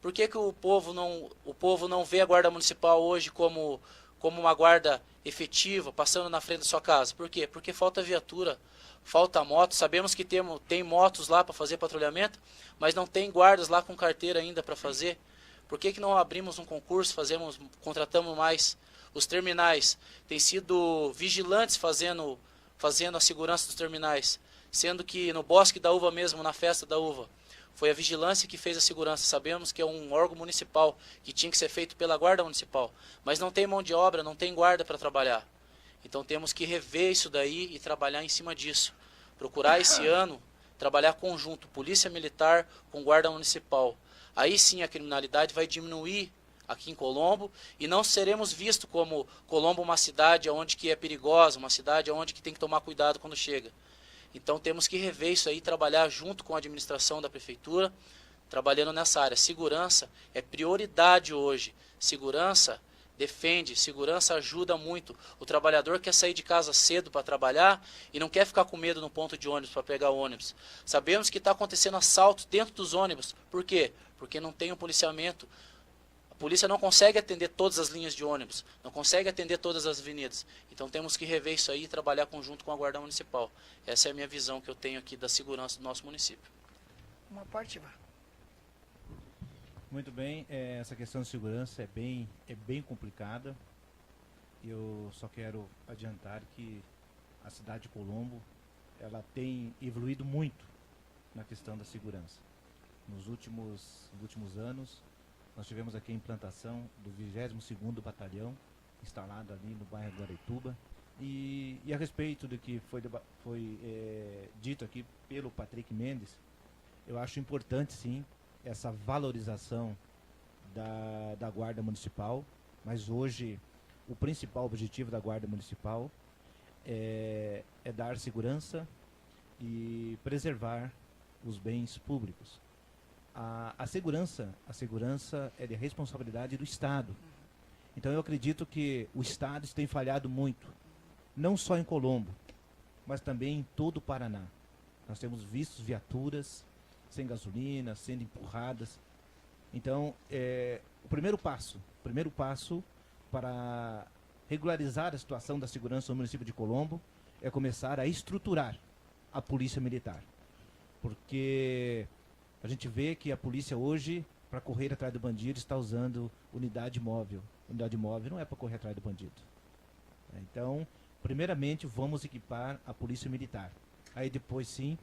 Por que o povo não vê a guarda municipal hoje como uma guarda efetiva, passando na frente da sua casa? Por quê? Porque falta viatura, falta moto. Sabemos que tem motos lá para fazer patrulhamento, mas não tem guardas lá com carteira ainda para fazer. Por que não abrimos um concurso, contratamos mais? Os terminais têm sido vigilantes fazendo a segurança dos terminais, sendo que no Bosque da Uva mesmo, na Festa da Uva, foi a vigilância que fez a segurança. Sabemos que é um órgão municipal, que tinha que ser feito pela guarda municipal, mas não tem mão de obra, não tem guarda para trabalhar. Então temos que rever isso daí e trabalhar em cima disso. Procurar esse ano, trabalhar conjunto, polícia militar com guarda municipal. Aí sim a criminalidade vai diminuir aqui em Colombo e não seremos vistos como Colombo uma cidade onde que é perigosa, uma cidade onde que tem que tomar cuidado quando chega. Então temos que rever isso aí, trabalhar junto com a administração da prefeitura, trabalhando nessa área. Segurança é prioridade hoje. Segurança defende, segurança ajuda muito. O trabalhador quer sair de casa cedo para trabalhar e não quer ficar com medo no ponto de ônibus para pegar o ônibus. Sabemos que está acontecendo assalto dentro dos ônibus. Por quê? Porque não tem um policiamento. A polícia não consegue atender todas as linhas de ônibus, não consegue atender todas as avenidas. Então temos que rever isso aí e trabalhar conjunto com a Guarda Municipal. Essa é a minha visão que eu tenho aqui da segurança do nosso município. Uma parte, Ivan. Muito bem, essa questão de segurança é bem complicada. Eu só quero adiantar que a cidade de Colombo, ela tem evoluído muito na questão da segurança. Nos últimos anos, nós tivemos aqui a implantação do 22º Batalhão, instalado ali no bairro Guaraituba. E a respeito do que foi dito aqui pelo Patrick Mendes, eu acho importante sim essa valorização da Guarda Municipal, mas hoje o principal objetivo da Guarda Municipal é dar segurança e preservar os bens públicos. A segurança é de responsabilidade do Estado. Então eu acredito que o Estado tem falhado muito, não só em Colombo, mas também em todo o Paraná. Nós temos visto viaturas sem gasolina, sendo empurradas. Então, o primeiro passo para regularizar a situação da segurança no município de Colombo é começar a estruturar a polícia militar. Porque a gente vê que a polícia hoje, para correr atrás do bandido, está usando unidade móvel. Unidade móvel não é para correr atrás do bandido. Então, primeiramente, vamos equipar a polícia militar. Aí depois, sim,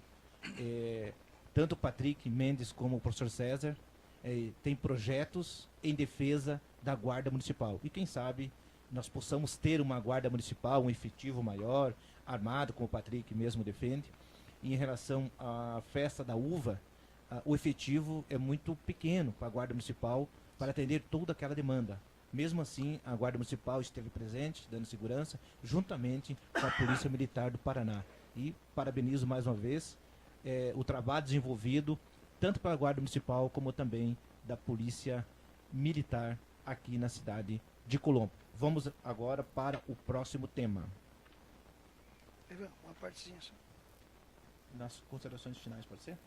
tanto o Patrick Mendes como o professor César tem projetos em defesa da Guarda Municipal. E quem sabe nós possamos ter uma Guarda Municipal, um efetivo maior, armado, como o Patrick mesmo defende. E em relação à festa da uva, o efetivo é muito pequeno para a Guarda Municipal para atender toda aquela demanda. Mesmo assim, a Guarda Municipal esteve presente, dando segurança, juntamente com a Polícia Militar do Paraná. E parabenizo mais uma vez o trabalho desenvolvido, tanto pela Guarda Municipal, como também da Polícia Militar aqui na cidade de Colombo. Vamos agora para o próximo tema. Uma partezinha só. Nas considerações finais, pode ser?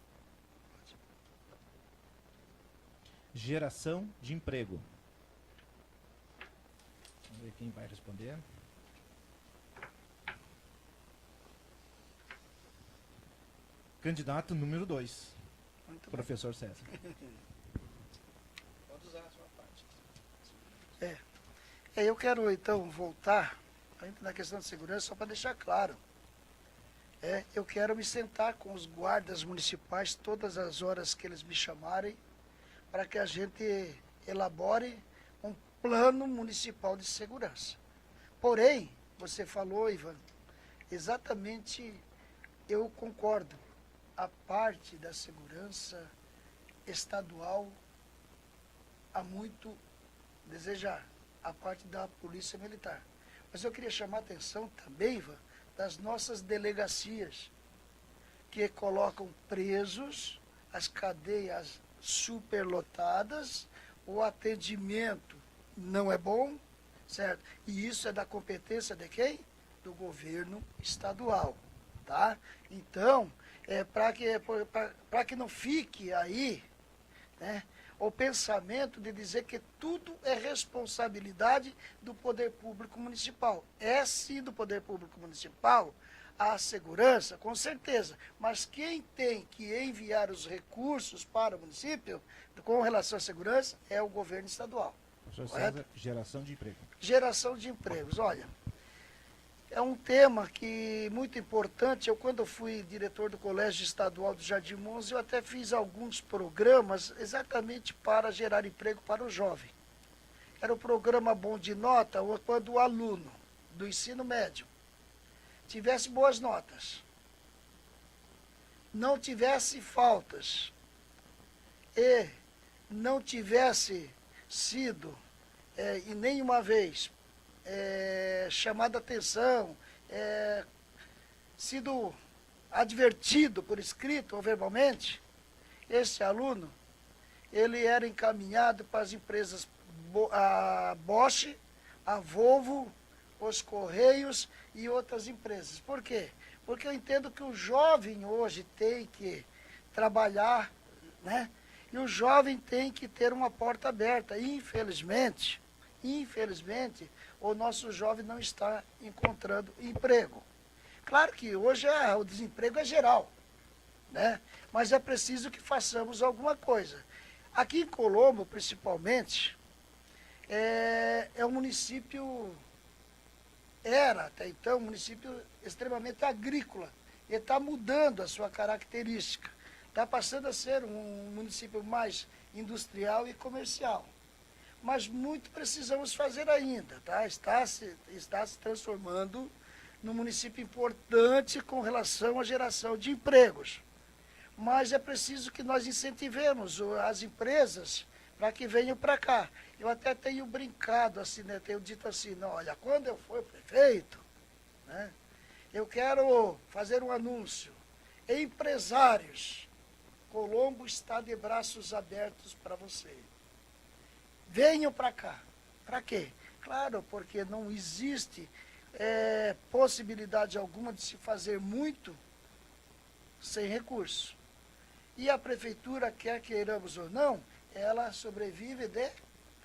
Geração de emprego. Vamos ver quem vai responder. Candidato número 2, professor César. Pode usar a sua parte. Eu quero então voltar ainda na questão de segurança, só para deixar claro. Eu quero me sentar com os guardas municipais todas as horas que eles me chamarem, para que a gente elabore um plano municipal de segurança. Porém, você falou, Ivan, exatamente, eu concordo, a parte da segurança estadual há muito desejar, a parte da polícia militar. Mas eu queria chamar a atenção também, Ivan, das nossas delegacias, que colocam presos, as cadeias superlotadas, o atendimento não é bom, certo? E isso é da competência de quem? Do governo estadual, tá? Então, para que não fique aí, né, o pensamento de dizer que tudo é responsabilidade do poder público municipal. É sim do poder público municipal a segurança, com certeza, mas quem tem que enviar os recursos para o município com relação à segurança é o governo estadual. Professor César, geração de emprego. Geração de empregos, olha, é um tema que muito importante. Eu, quando fui diretor do Colégio Estadual do Jardim Monza, eu até fiz alguns programas exatamente para gerar emprego para o jovem. Era o programa Bom de Nota, quando o aluno do ensino médio tivesse boas notas, não tivesse faltas e não tivesse sido e nenhuma vez chamado a atenção, sido advertido por escrito ou verbalmente, esse aluno, ele era encaminhado para as empresas a Bosch, a Volvo, os Correios e outras empresas. Por quê? Porque eu entendo que o jovem hoje tem que trabalhar, né? E o jovem tem que ter uma porta aberta. Infelizmente, o nosso jovem não está encontrando emprego. Claro que hoje o desemprego é geral, né? Mas é preciso que façamos alguma coisa. Aqui em Colombo, principalmente, é um município, era até então um município extremamente agrícola. Ele está mudando a sua característica. Está passando a ser um município mais industrial e comercial. Mas muito precisamos fazer ainda, tá? Está se transformando num município importante com relação à geração de empregos. Mas é preciso que nós incentivemos as empresas para que venham para cá. Eu até tenho brincado assim, né? Tenho dito assim, não, olha, quando eu for prefeito, né, eu quero fazer um anúncio. Empresários, Colombo está de braços abertos para você. Venham para cá. Para quê? Claro, porque não existe possibilidade alguma de se fazer muito sem recurso. E a prefeitura, quer queiramos ou não, ela sobrevive de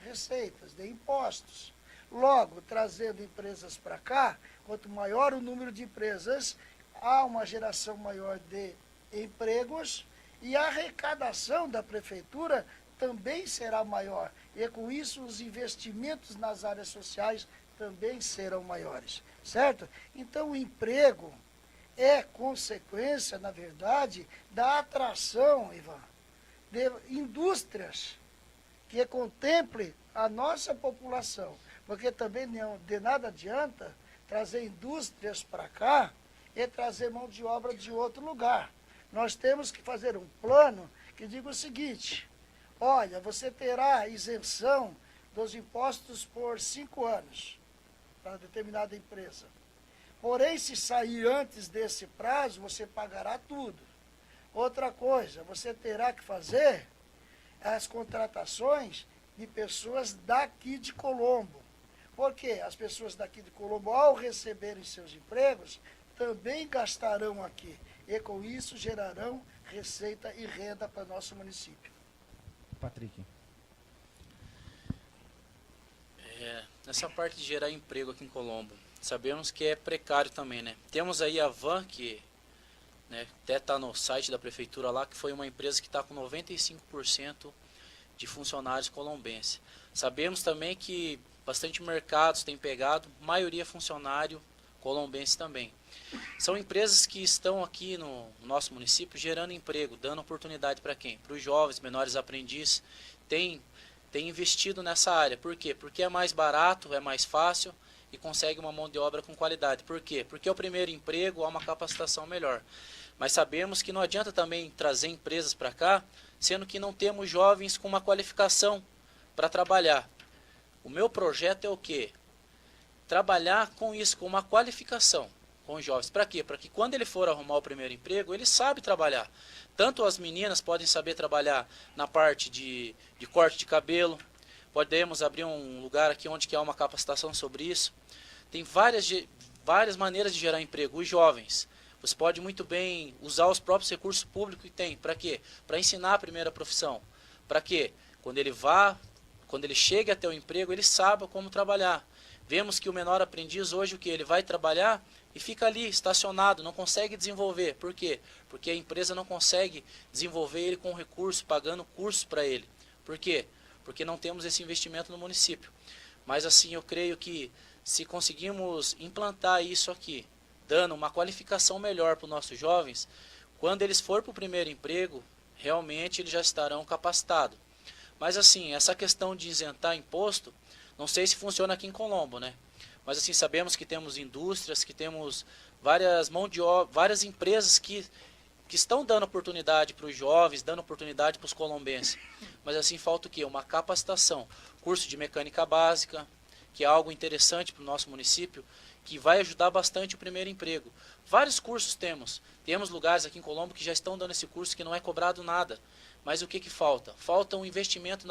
receitas, de impostos. Logo, trazendo empresas para cá, quanto maior o número de empresas, há uma geração maior de empregos e a arrecadação da prefeitura também será maior. E com isso os investimentos nas áreas sociais também serão maiores, certo? Então o emprego é consequência, na verdade, da atração, Ivan, de indústrias que contemple a nossa população. Porque também de nada adianta trazer indústrias para cá e trazer mão de obra de outro lugar. Nós temos que fazer um plano que diga o seguinte: olha, você terá isenção dos impostos por 5 anos para determinada empresa. Porém, se sair antes desse prazo, você pagará tudo. Outra coisa, você terá que fazer as contratações de pessoas daqui de Colombo. Porque as pessoas daqui de Colombo, ao receberem seus empregos, também gastarão aqui. E com isso gerarão receita e renda para o nosso município. Patrick. Nessa parte de gerar emprego aqui em Colombo, sabemos que é precário também, né? Temos aí a Van, que até está no site da prefeitura lá, que foi uma empresa que está com 95% de funcionários colombenses. Sabemos também que bastante mercados têm pegado, maioria funcionário colombense também. São empresas que estão aqui no nosso município gerando emprego, dando oportunidade para quem? Para os jovens, menores aprendizes, tem investido nessa área. Por quê? Porque é mais barato, é mais fácil e consegue uma mão de obra com qualidade. Por quê? Porque é o primeiro emprego, há uma capacitação melhor. Mas sabemos que não adianta também trazer empresas para cá, sendo que não temos jovens com uma qualificação para trabalhar. O meu projeto é o quê? Trabalhar com isso, com uma qualificação. com os jovens. Para quê? Para que quando ele for arrumar o primeiro emprego, ele sabe trabalhar. Tanto as meninas podem saber trabalhar na parte de corte de cabelo, podemos abrir um lugar aqui onde há uma capacitação sobre isso. Tem várias maneiras de gerar emprego. Os jovens, você pode muito bem usar os próprios recursos públicos que tem. Para quê? Para ensinar a primeira profissão. Para quê? Quando ele chega até o emprego, ele sabe como trabalhar. Vemos que o menor aprendiz hoje, o que ele vai trabalhar e fica ali estacionado, não consegue desenvolver. Por quê? Porque a empresa não consegue desenvolver ele com recurso, pagando cursos para ele. Por quê? Porque não temos esse investimento no município. Mas assim, eu creio que se conseguirmos implantar isso aqui, dando uma qualificação melhor para os nossos jovens, quando eles forem para o primeiro emprego, realmente eles já estarão capacitados. Mas assim, essa questão de isentar imposto, não sei se funciona aqui em Colombo, né? Mas assim, sabemos que temos indústrias, que temos várias empresas que estão dando oportunidade para os jovens, dando oportunidade para os colombenses. Mas assim, falta o quê? Uma capacitação. Curso de mecânica básica, que é algo interessante para o nosso município, que vai ajudar bastante o primeiro emprego. Vários cursos temos. Temos lugares aqui em Colombo que já estão dando esse curso que não é cobrado nada. Mas o que falta? Falta um investimento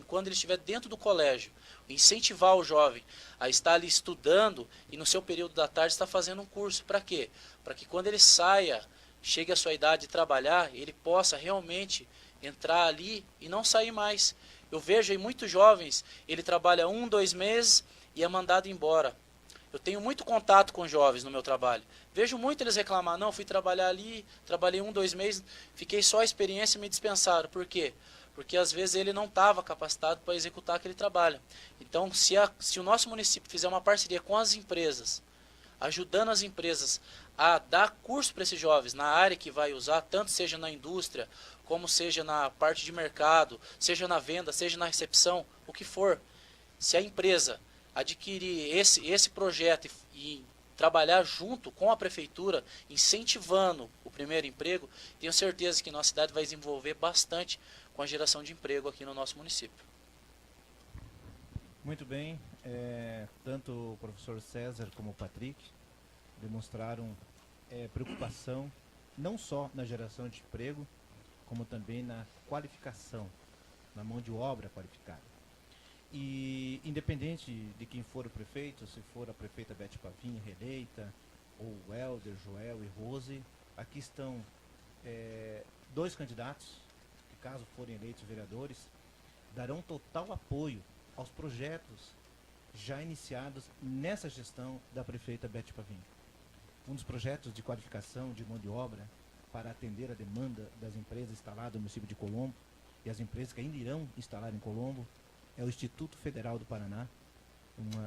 quando ele estiver dentro do colégio. Incentivar o jovem a estar ali estudando e no seu período da tarde estar fazendo um curso. Para quê? Para que quando ele saia, chegue à sua idade de trabalhar, ele possa realmente entrar ali e não sair mais. Eu vejo aí muitos jovens, ele trabalha 1, 2 meses e é mandado embora. Eu tenho muito contato com jovens no meu trabalho. Vejo muito eles reclamar, não, fui trabalhar ali, trabalhei 1, 2 meses, fiquei só a experiência e me dispensaram. Por quê? Porque às vezes ele não estava capacitado para executar aquele trabalho. Então, se o nosso município fizer uma parceria com as empresas, ajudando as empresas a dar curso para esses jovens na área que vai usar, tanto seja na indústria, como seja na parte de mercado, seja na venda, seja na recepção, o que for. Se a empresa adquirir esse projeto e trabalhar junto com a prefeitura, incentivando o primeiro emprego, tenho certeza que nossa cidade vai desenvolver bastante com a geração de emprego aqui no nosso município. Muito bem, tanto o professor César como o Patrick demonstraram preocupação não só na geração de emprego, como também na qualificação, na mão de obra qualificada. E independente de quem for o prefeito, se for a prefeita Beth Pavim, reeleita, ou o Helder, Joel e Rose, aqui estão 2 candidatos, que caso forem eleitos vereadores, darão total apoio aos projetos já iniciados nessa gestão da prefeita Beth Pavim. Um dos projetos de qualificação de mão de obra para atender a demanda das empresas instaladas no município de Colombo e as empresas que ainda irão instalar em Colombo é o Instituto Federal do Paraná,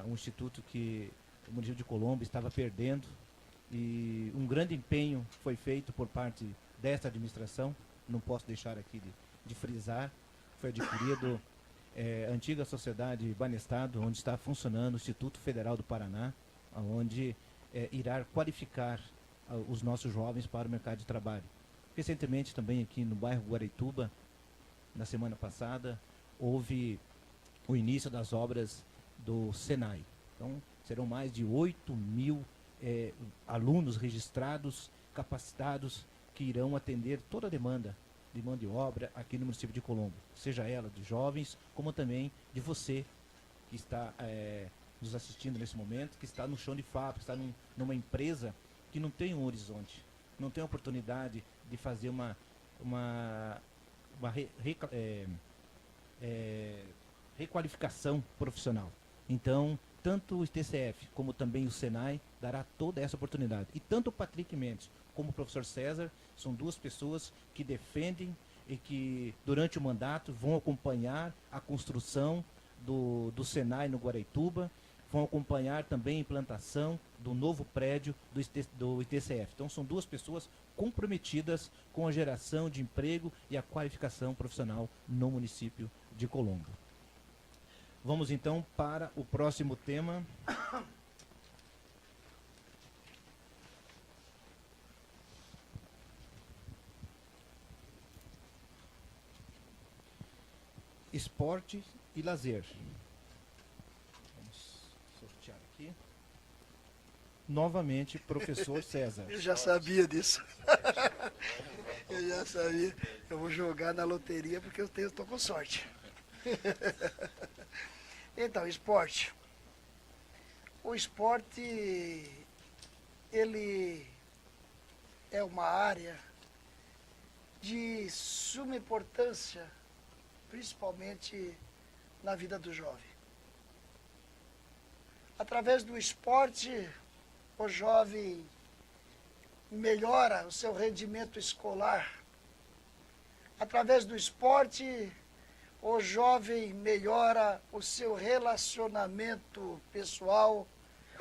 um instituto que o município de Colombo estava perdendo, e um grande empenho foi feito por parte desta administração, não posso deixar aqui de frisar, foi adquirido a antiga sociedade Banestado, onde está funcionando o Instituto Federal do Paraná, onde irá qualificar os nossos jovens para o mercado de trabalho. Recentemente também aqui no bairro Guaraituba, na semana passada, houve o início das obras do Senai. Então, serão mais de 8.000 alunos registrados, capacitados, que irão atender toda a demanda de mão de obra aqui no município de Colombo, seja ela de jovens, como também de você que está nos assistindo nesse momento, que está no chão de fábrica, está numa empresa que não tem um horizonte, não tem a oportunidade de fazer uma requalificação profissional. Então, tanto o TCF como também o Senai dará toda essa oportunidade. E tanto o Patrick Mendes como o professor César são 2 pessoas que defendem e que durante o mandato vão acompanhar a construção do Senai no Guaraituba, vão acompanhar também a implantação do novo prédio do ITCF. Então são 2 pessoas comprometidas com a geração de emprego e a qualificação profissional no município de Colombo. Vamos então para o próximo tema. Esporte e lazer. Vamos sortear aqui. novamente professor César. Eu já sabia disso. Eu já sabia. Eu vou jogar na loteria porque eu estou com sorte. Então, esporte. O esporte, ele é uma área de suma importância, principalmente na vida do jovem. Através do esporte, o jovem melhora o seu rendimento escolar. Através do esporte, o jovem melhora o seu relacionamento pessoal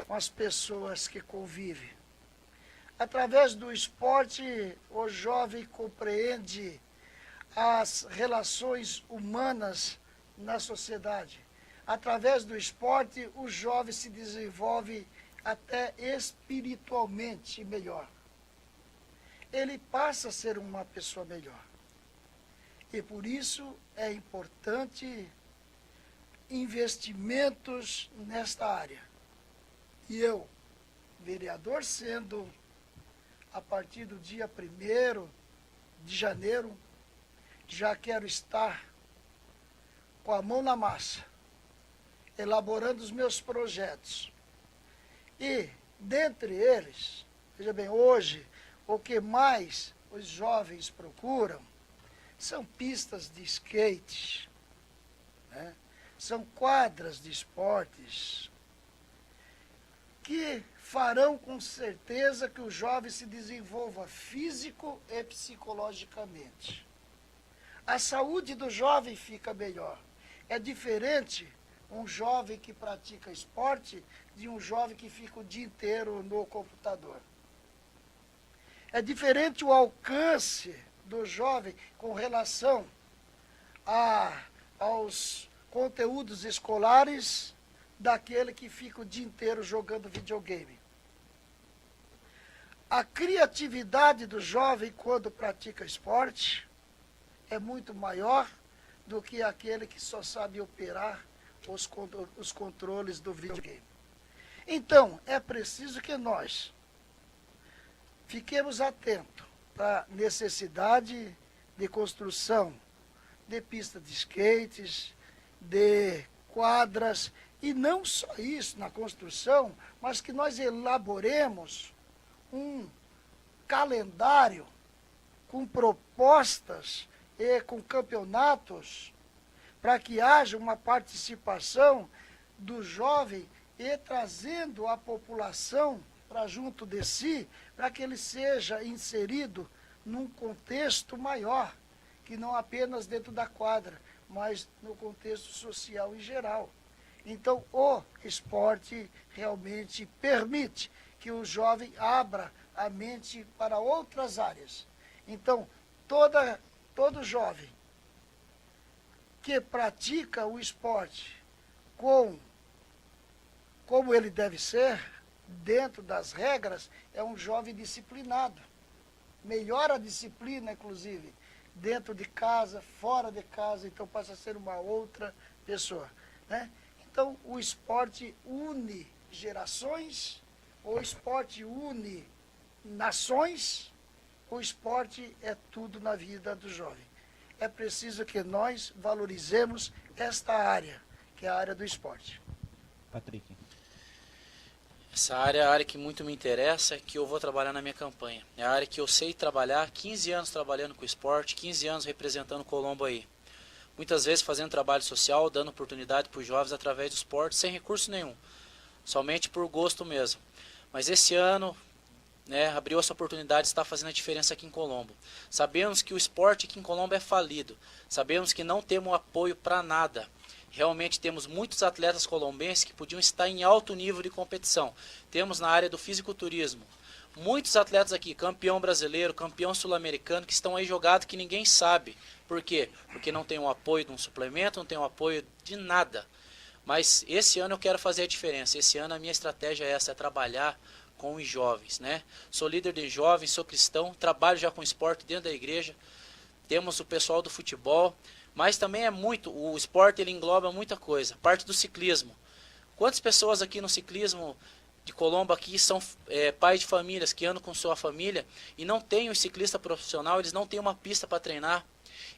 com as pessoas que convivem. Através do esporte, o jovem compreende as relações humanas na sociedade. Através do esporte, o jovem se desenvolve até espiritualmente melhor. Ele passa a ser uma pessoa melhor. E por isso é importante investimentos nesta área. E eu, vereador sendo, a partir do dia 1º de janeiro, já quero estar com a mão na massa, elaborando os meus projetos. E, dentre eles, veja bem, hoje, o que mais os jovens procuram são pistas de skate, né? São quadras de esportes, que farão com certeza que o jovem se desenvolva físico e psicologicamente. A saúde do jovem fica melhor. É diferente um jovem que pratica esporte de um jovem que fica o dia inteiro no computador. É diferente o alcance do jovem com relação aos conteúdos escolares daquele que fica o dia inteiro jogando videogame. A criatividade do jovem quando pratica esporte é muito maior do que aquele que só sabe operar os controles do videogame. Então, é preciso que nós fiquemos atentos para a necessidade de construção de pistas de skates, de quadras, e não só isso na construção, mas que nós elaboremos um calendário com propostas e com campeonatos para que haja uma participação do jovem e trazendo a população para junto de si, para que ele seja inserido num contexto maior, que não apenas dentro da quadra, mas no contexto social em geral. Então, o esporte realmente permite que o jovem abra a mente para outras áreas. Então, todo jovem que pratica o esporte como ele deve ser, dentro das regras, é um jovem disciplinado. Melhora a disciplina, inclusive, dentro de casa, fora de casa, então passa a ser uma outra pessoa, né? Então, o esporte une gerações, o esporte une nações, o esporte é tudo na vida do jovem. É preciso que nós valorizemos esta área, que é a área do esporte. Patrick. Essa área é a área que muito me interessa, que eu vou trabalhar na minha campanha. É a área que eu sei trabalhar, 15 anos trabalhando com esporte, 15 anos representando o Colombo aí. Muitas vezes fazendo trabalho social, dando oportunidade para os jovens através do esporte, sem recurso nenhum. Somente por gosto mesmo. Mas esse ano, né, abriu essa oportunidade de estar fazendo a diferença aqui em Colombo. Sabemos que o esporte aqui em Colombo é falido. Sabemos que não temos apoio para nada. Realmente temos muitos atletas colombenses que podiam estar em alto nível de competição. Temos na área do fisiculturismo muitos atletas aqui, campeão brasileiro, campeão sul-americano, que estão aí jogados que ninguém sabe. Por quê? Porque não tem o apoio de um suplemento, não tem o apoio de nada. Mas esse ano eu quero fazer a diferença. Esse ano a minha estratégia é essa, é trabalhar com os jovens, né? Sou líder de jovens, sou cristão, trabalho já com esporte dentro da igreja. Temos o pessoal do futebol, mas também o esporte ele engloba muita coisa. Parte do ciclismo. Quantas pessoas aqui no ciclismo de Colombo aqui são pais de famílias que andam com sua família e não tem um ciclista profissional, eles não têm uma pista para treinar,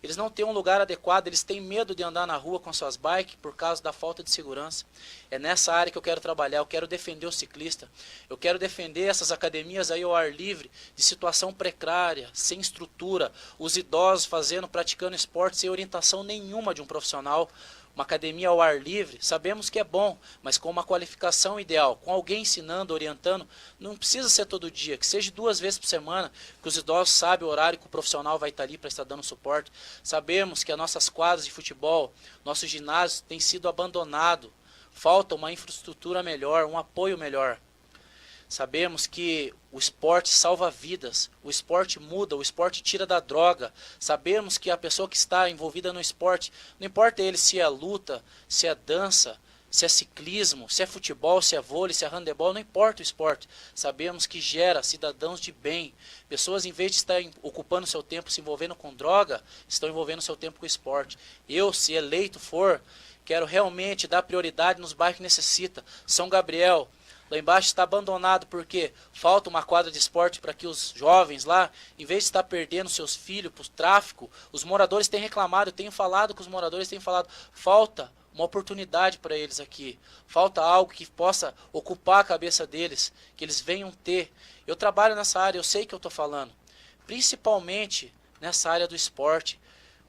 eles não têm um lugar adequado, eles têm medo de andar na rua com suas bikes por causa da falta de segurança. É nessa área que eu quero trabalhar, eu quero defender o ciclista, eu quero defender essas academias aí ao ar livre, de situação precária, sem estrutura, os idosos praticando esporte sem orientação nenhuma de um profissional. Uma academia ao ar livre, sabemos que é bom, mas com uma qualificação ideal, com alguém ensinando, orientando, não precisa ser todo dia, que seja 2 vezes por semana, que os idosos sabem o horário que o profissional vai estar ali para estar dando suporte. Sabemos que as nossas quadras de futebol, nosso ginásio tem sido abandonado, falta uma infraestrutura melhor, um apoio melhor. Sabemos que o esporte salva vidas, o esporte muda, o esporte tira da droga. Sabemos que a pessoa que está envolvida no esporte, não importa ele se é luta, se é dança, se é ciclismo, se é futebol, se é vôlei, se é handebol, não importa o esporte. Sabemos que gera cidadãos de bem. Pessoas, em vez de estar ocupando seu tempo se envolvendo com droga, estão envolvendo seu tempo com o esporte. Eu, se eleito for, quero realmente dar prioridade nos bairros que necessita. São Gabriel, lá embaixo está abandonado porque falta uma quadra de esporte para que os jovens lá, em vez de estar perdendo seus filhos para o tráfico, os moradores têm reclamado, eu tenho falado com os moradores, têm falado, falta uma oportunidade para eles aqui, falta algo que possa ocupar a cabeça deles, que eles venham ter. Eu trabalho nessa área, eu sei que eu estou falando, principalmente nessa área do esporte.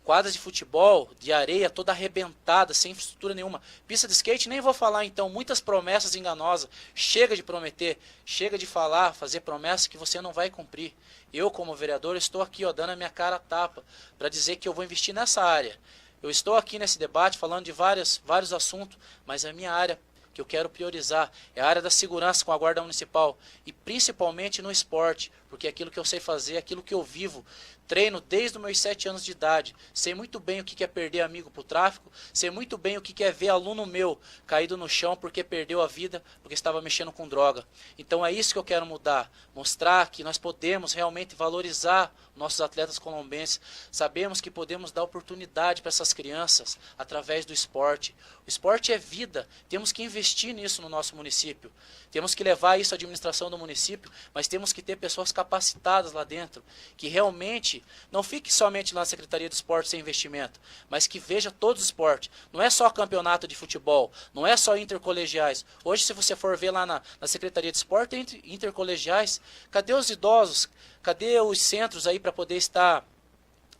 Quadras de futebol, de areia toda arrebentada, sem infraestrutura nenhuma. Pista de skate, nem vou falar então, muitas promessas enganosas. Chega de prometer, chega de falar, fazer promessas que você não vai cumprir. Eu, como vereador, estou aqui ó, dando a minha cara a tapa para dizer que eu vou investir nessa área. Eu estou aqui nesse debate falando de vários assuntos, mas a minha área que eu quero priorizar é a área da segurança com a Guarda Municipal e principalmente no esporte, porque é aquilo que eu sei fazer, é aquilo que eu vivo. Treino desde os meus 7 anos de idade, sei muito bem o que é perder amigo para o tráfico, sei muito bem o que é ver aluno meu caído no chão porque perdeu a vida, porque estava mexendo com droga. Então é isso que eu quero mudar, mostrar que nós podemos realmente valorizar nossos atletas colombenses, sabemos que podemos dar oportunidade para essas crianças através do esporte. O esporte é vida, temos que investir nisso no nosso município, temos que levar isso à administração do município, mas temos que ter pessoas capacitadas lá dentro, que realmente não fique somente lá na Secretaria de Esporte sem investimento, mas que veja todos os esportes. Não é só campeonato de futebol, não é só intercolegiais. Hoje, se você for ver lá na Secretaria de Esporte, tem intercolegiais. Cadê os idosos? Cadê os centros aí para poder estar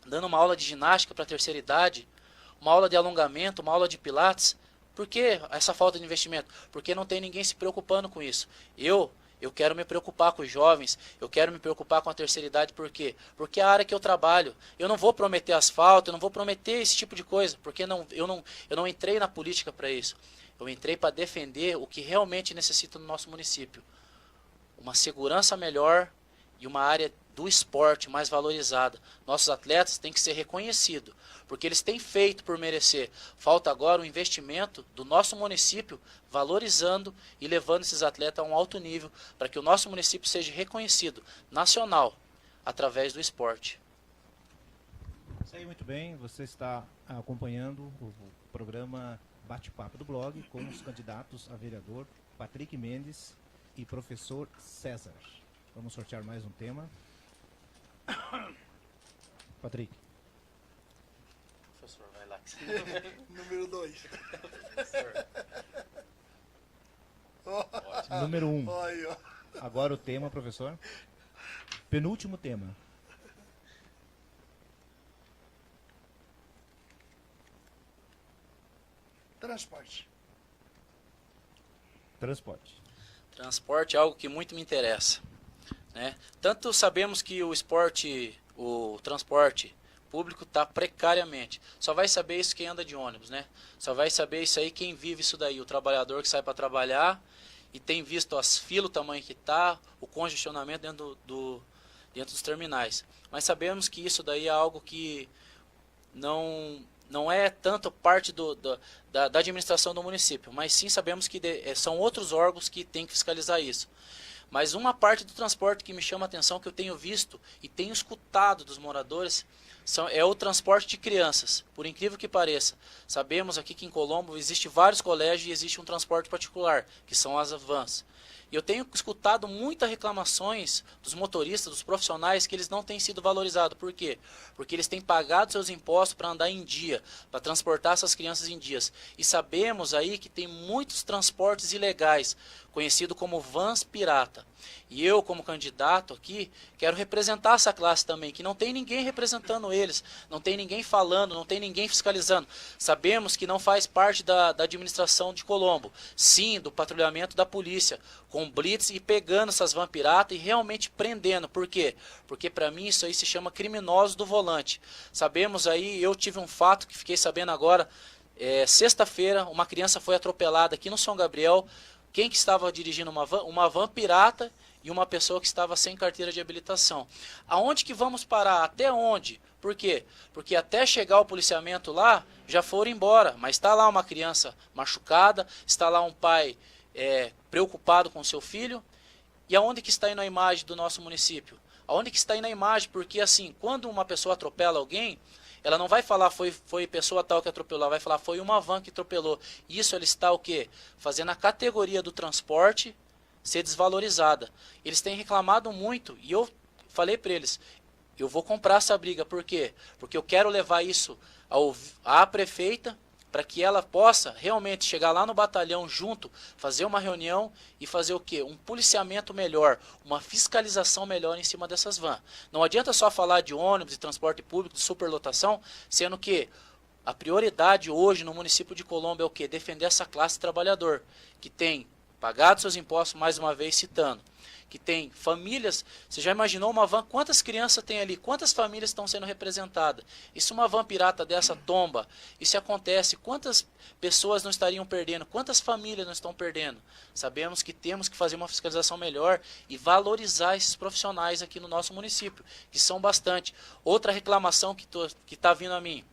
dando uma aula de ginástica para a terceira idade? Uma aula de alongamento, uma aula de pilates? Por que essa falta de investimento? Porque não tem ninguém se preocupando com isso. Eu quero me preocupar com os jovens, eu quero me preocupar com a terceira idade, por quê? Porque é a área que eu trabalho. Eu não vou prometer asfalto, eu não vou prometer esse tipo de coisa, porque eu não entrei na política para isso. Eu entrei para defender o que realmente necessita no nosso município. Uma segurança melhor e uma área do esporte mais valorizada. Nossos atletas têm que ser reconhecidos, porque eles têm feito por merecer. Falta agora o investimento do nosso município, valorizando e levando esses atletas a um alto nível, para que o nosso município seja reconhecido nacional, através do esporte. Isso aí, muito bem. Você está acompanhando o programa Bate-Papo do Blog com os candidatos a vereador Patrick Mendes e professor César. Vamos sortear mais um tema. Patrick. Professor, vai lá. Número 2. Número 1. Agora o tema, professor. Penúltimo tema. Transporte. Transporte. Transporte é algo que muito me interessa, né? Tanto sabemos que o transporte público está precariamente. Só vai saber isso quem anda de ônibus, né? Só vai saber isso aí quem vive isso daí. O trabalhador que sai para trabalhar e tem visto as filas, o tamanho que está, o congestionamento dentro dos terminais. Mas sabemos que isso daí é algo que não é tanto parte da administração do município, mas sim sabemos que são outros órgãos que têm que fiscalizar isso. Mas uma parte do transporte que me chama a atenção, que eu tenho visto e tenho escutado dos moradores, é o transporte de crianças. Por incrível que pareça, sabemos aqui que em Colombo existe vários colégios e existe um transporte particular, que são as vans. E eu tenho escutado muitas reclamações dos motoristas, dos profissionais, que eles não têm sido valorizados. Por quê? Porque eles têm pagado seus impostos para andar em dia, para transportar essas crianças em dias. E sabemos aí que tem muitos transportes ilegais, conhecido como vans pirata. E eu, como candidato aqui, quero representar essa classe também, que não tem ninguém representando eles, não tem ninguém falando, não tem ninguém fiscalizando. Sabemos que não faz parte da administração de Colombo, sim, do patrulhamento da polícia, com blitz e pegando essas vans pirata e realmente prendendo. Por quê? Porque para mim isso aí se chama criminosos do volante. Sabemos aí, eu tive um fato que fiquei sabendo agora, sexta-feira, uma criança foi atropelada aqui no São Gabriel. Quem que estava dirigindo uma van? Uma van pirata e uma pessoa que estava sem carteira de habilitação. Aonde que vamos parar? Até onde? Por quê? Porque até chegar o policiamento lá, já foram embora. Mas está lá uma criança machucada, está lá um pai preocupado com seu filho. E aonde que está indo a imagem do nosso município? Aonde que está indo a imagem? Porque assim, quando uma pessoa atropela alguém, ela não vai falar foi pessoa tal que atropelou, ela vai falar foi uma van que atropelou. Isso ela está o quê? Fazendo a categoria do transporte ser desvalorizada. Eles têm reclamado muito e eu falei para eles, eu vou comprar essa briga. Por quê? Porque eu quero levar isso à prefeita para que ela possa realmente chegar lá no batalhão junto, fazer uma reunião e fazer o quê? Um policiamento melhor, uma fiscalização melhor em cima dessas vans. Não adianta só falar de ônibus, de transporte público, de superlotação, sendo que a prioridade hoje no município de Colombo é o quê? Defender essa classe trabalhador, que tem pagado seus impostos, mais uma vez citando, que tem famílias. Você já imaginou uma van, quantas crianças tem ali, quantas famílias estão sendo representadas? E se uma van pirata dessa tomba, isso acontece, quantas pessoas não estariam perdendo, quantas famílias não estão perdendo? Sabemos que temos que fazer uma fiscalização melhor e valorizar esses profissionais aqui no nosso município, que são bastante. Outra reclamação que está vindo a mim,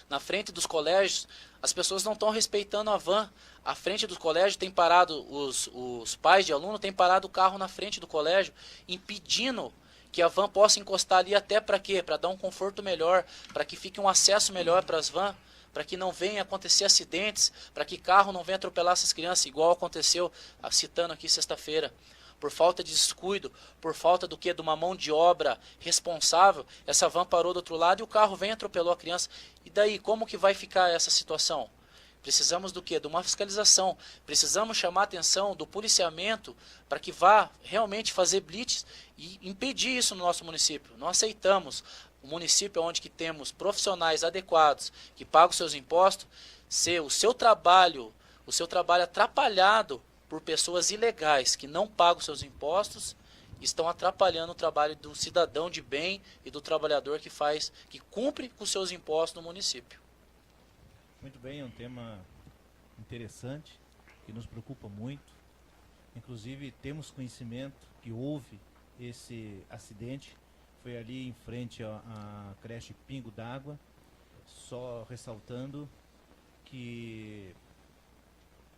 na frente dos colégios, as pessoas não estão respeitando a van. À frente do colégio tem parado, os pais de aluno têm parado o carro na frente do colégio, impedindo que a van possa encostar ali até para quê? Para dar um conforto melhor, para que fique um acesso melhor para as vans, para que não venha acontecer acidentes, para que carro não venha atropelar essas crianças, igual aconteceu, citando aqui sexta-feira. Por falta de descuido, por falta do quê? De uma mão de obra responsável, essa van parou do outro lado e o carro vem e atropelou a criança. E daí, como que vai ficar essa situação? Precisamos do quê? De uma fiscalização. Precisamos chamar a atenção do policiamento para que vá realmente fazer blitz e impedir isso no nosso município. Não aceitamos o município onde que temos profissionais adequados, que pagam seus impostos, ser o seu trabalho atrapalhado por pessoas ilegais que não pagam seus impostos, estão atrapalhando o trabalho do cidadão de bem e do trabalhador que cumpre com seus impostos no município. Muito bem, é um tema interessante, que nos preocupa muito. Inclusive, temos conhecimento que houve esse acidente, foi ali em frente à creche Pingo d'Água, só ressaltando que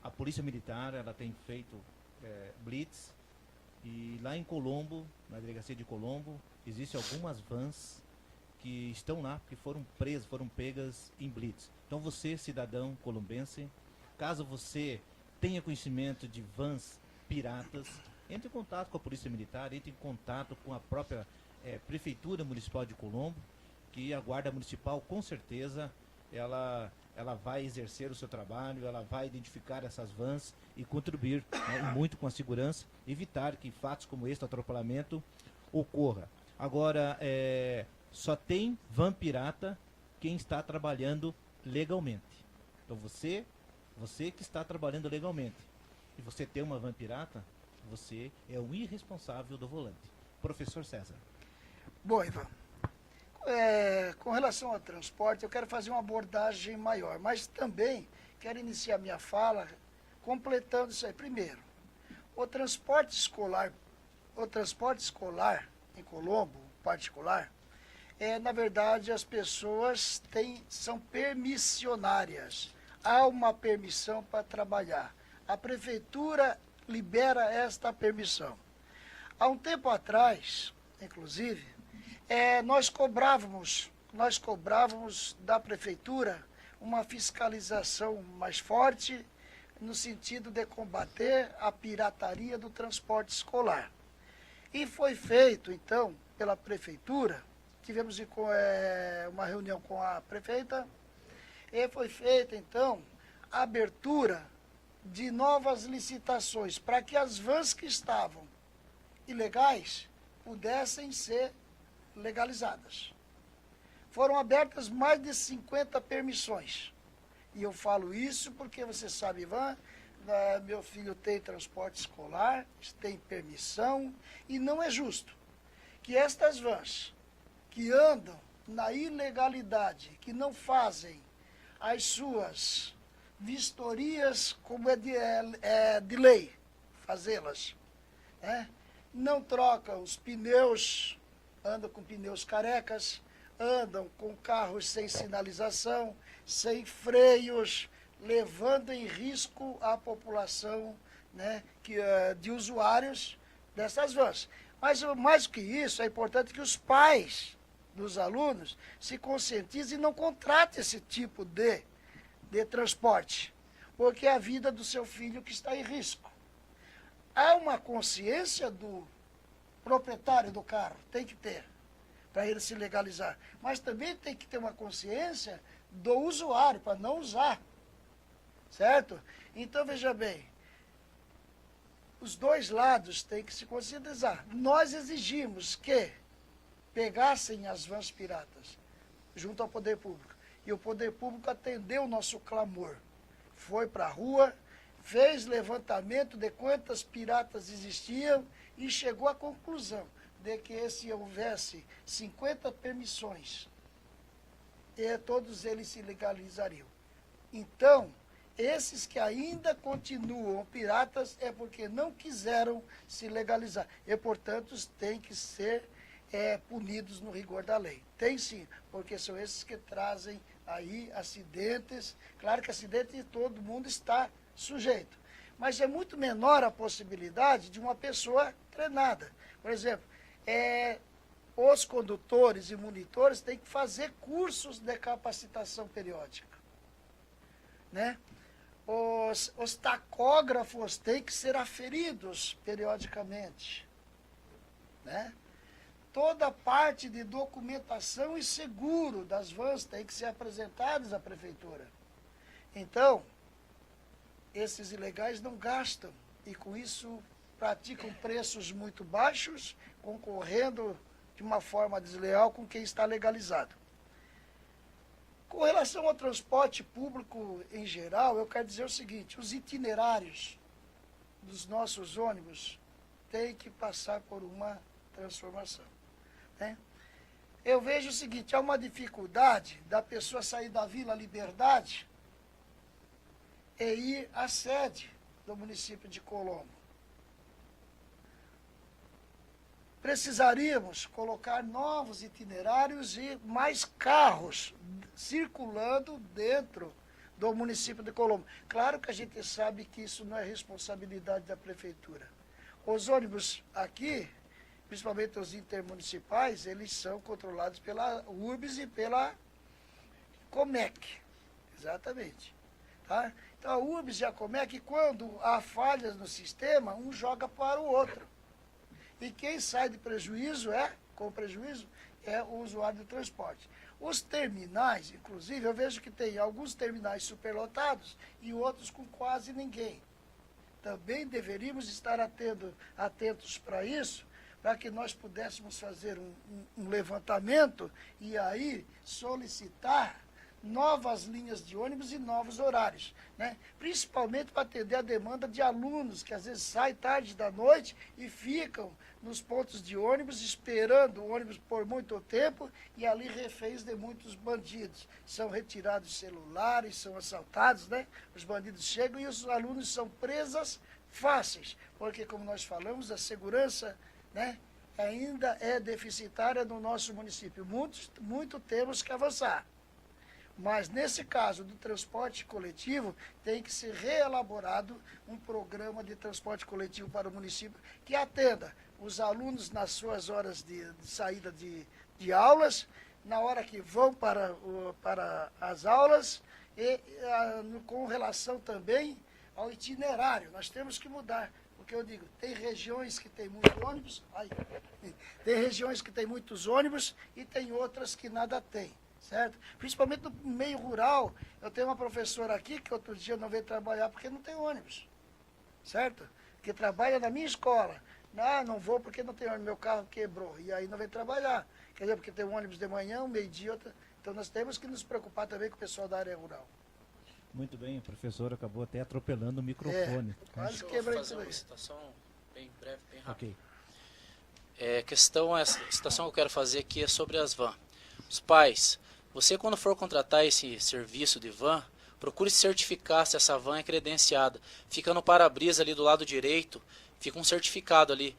a Polícia Militar ela tem feito blitz, e lá em Colombo, na delegacia de Colombo, existem algumas vans que estão lá, que foram pegas em blitz. Então você, cidadão colombense, caso você tenha conhecimento de vans piratas, entre em contato com a Polícia Militar, entre em contato com a própria Prefeitura Municipal de Colombo, que a Guarda Municipal, com certeza, ela vai exercer o seu trabalho, ela vai identificar essas vans e contribuir, né, muito com a segurança, evitar que fatos como este, atropelamento, ocorra. Agora, só tem van pirata quem está trabalhando legalmente. Então você que está trabalhando legalmente e você tem uma van pirata, você é o irresponsável do volante. Professor César. Bom, Ivan, com relação ao transporte, eu quero fazer uma abordagem maior, mas também quero iniciar minha fala completando isso aí. Primeiro, o transporte escolar em Colombo, particular, na verdade, as pessoas são permissionárias. Há uma permissão para trabalhar. A prefeitura libera esta permissão. Há um tempo atrás, inclusive, nós cobrávamos da prefeitura uma fiscalização mais forte no sentido de combater a pirataria do transporte escolar. E foi feito, então, pela prefeitura, tivemos uma reunião com a prefeita, e foi feita, então, a abertura de novas licitações para que as vans que estavam ilegais pudessem ser legalizadas. Foram abertas mais de 50 permissões. E eu falo isso porque você sabe, Ivan, meu filho tem transporte escolar, tem permissão, e não é justo que estas vans que andam na ilegalidade, que não fazem as suas vistorias como é de lei, fazê-las, né? Não trocam os pneus, andam com pneus carecas, andam com carros sem sinalização, sem freios, levando em risco a população, né, de usuários dessas vans. Mas mais do que isso, é importante que os pais dos alunos se conscientizem e não contratem esse tipo de transporte, porque é a vida do seu filho que está em risco. Há uma consciência do proprietário do carro, tem que ter, para ele se legalizar. Mas também tem que ter uma consciência do usuário, para não usar. Certo? Então, veja bem, os dois lados têm que se conscientizar. Nós exigimos que pegassem as vans piratas junto ao poder público. E o poder público atendeu o nosso clamor. Foi para a rua, fez levantamento de quantas piratas existiam e chegou à conclusão de que se houvesse 50 permissões, todos eles se legalizariam. Então, esses que ainda continuam piratas é porque não quiseram se legalizar. E, portanto, têm que ser punidos no rigor da lei. Tem sim, porque são esses que trazem aí acidentes. Claro que acidente todo mundo está sujeito. Mas é muito menor a possibilidade de uma pessoa treinada. Por exemplo, os condutores e monitores têm que fazer cursos de capacitação periódica, né? Os tacógrafos têm que ser aferidos periodicamente, né? Toda a parte de documentação e seguro das vans tem que ser apresentadas à prefeitura. Então, esses ilegais não gastam e com isso praticam preços muito baixos, concorrendo de uma forma desleal com quem está legalizado. Com relação ao transporte público em geral, eu quero dizer o seguinte: os itinerários dos nossos ônibus têm que passar por uma transformação, né? Eu vejo o seguinte: há uma dificuldade da pessoa sair da Vila Liberdade e ir à sede do município de Colombo. Precisaríamos colocar novos itinerários e mais carros circulando dentro do município de Colombo. Claro que a gente sabe que isso não é responsabilidade da prefeitura. Os ônibus aqui, principalmente os intermunicipais, eles são controlados pela URBS e pela Comec. Exatamente. Tá? Então a URBS e a Comec, quando há falhas no sistema, um joga para o outro. E quem sai de prejuízo com prejuízo, é o usuário do transporte. Os terminais, inclusive, eu vejo que tem alguns terminais superlotados e outros com quase ninguém. Também deveríamos estar atentos para isso, para que nós pudéssemos fazer um levantamento e aí solicitar novas linhas de ônibus e novos horários, né? Principalmente para atender a demanda de alunos, que às vezes saem tarde da noite e ficam nos pontos de ônibus, esperando o ônibus por muito tempo, e ali reféns de muitos bandidos. São retirados celulares, são assaltados, né? Os bandidos chegam e os alunos são presas fáceis, porque, como nós falamos, a segurança, né, ainda é deficitária no nosso município. Muito temos que avançar. Mas, nesse caso do transporte coletivo, tem que ser reelaborado um programa de transporte coletivo para o município que atenda os alunos nas suas horas de saída de aulas, na hora que vão para as aulas, e com relação também ao itinerário. Nós temos que mudar. Porque eu digo, tem regiões que tem muito ônibus, tem regiões que tem muitos ônibus e tem outras que nada tem, certo? Principalmente no meio rural, eu tenho uma professora aqui que outro dia não veio trabalhar porque não tem ônibus, certo? Que trabalha na minha escola. Não vou porque não tem ônibus, meu carro quebrou, e aí não vem trabalhar. Quer dizer, porque tem um ônibus de manhã, um meio-dia, outra. Então nós temos que nos preocupar também com o pessoal da área rural. Muito bem, o professor acabou até atropelando o microfone. Quase Deixa eu quebrei fazer tudo uma aí. citação bem breve, bem rápida. Ok. A citação que eu quero fazer aqui é sobre as vans. Os pais, você quando for contratar esse serviço de van, procure certificar se essa van é credenciada. Fica no para-brisa ali do lado direito, fica um certificado ali.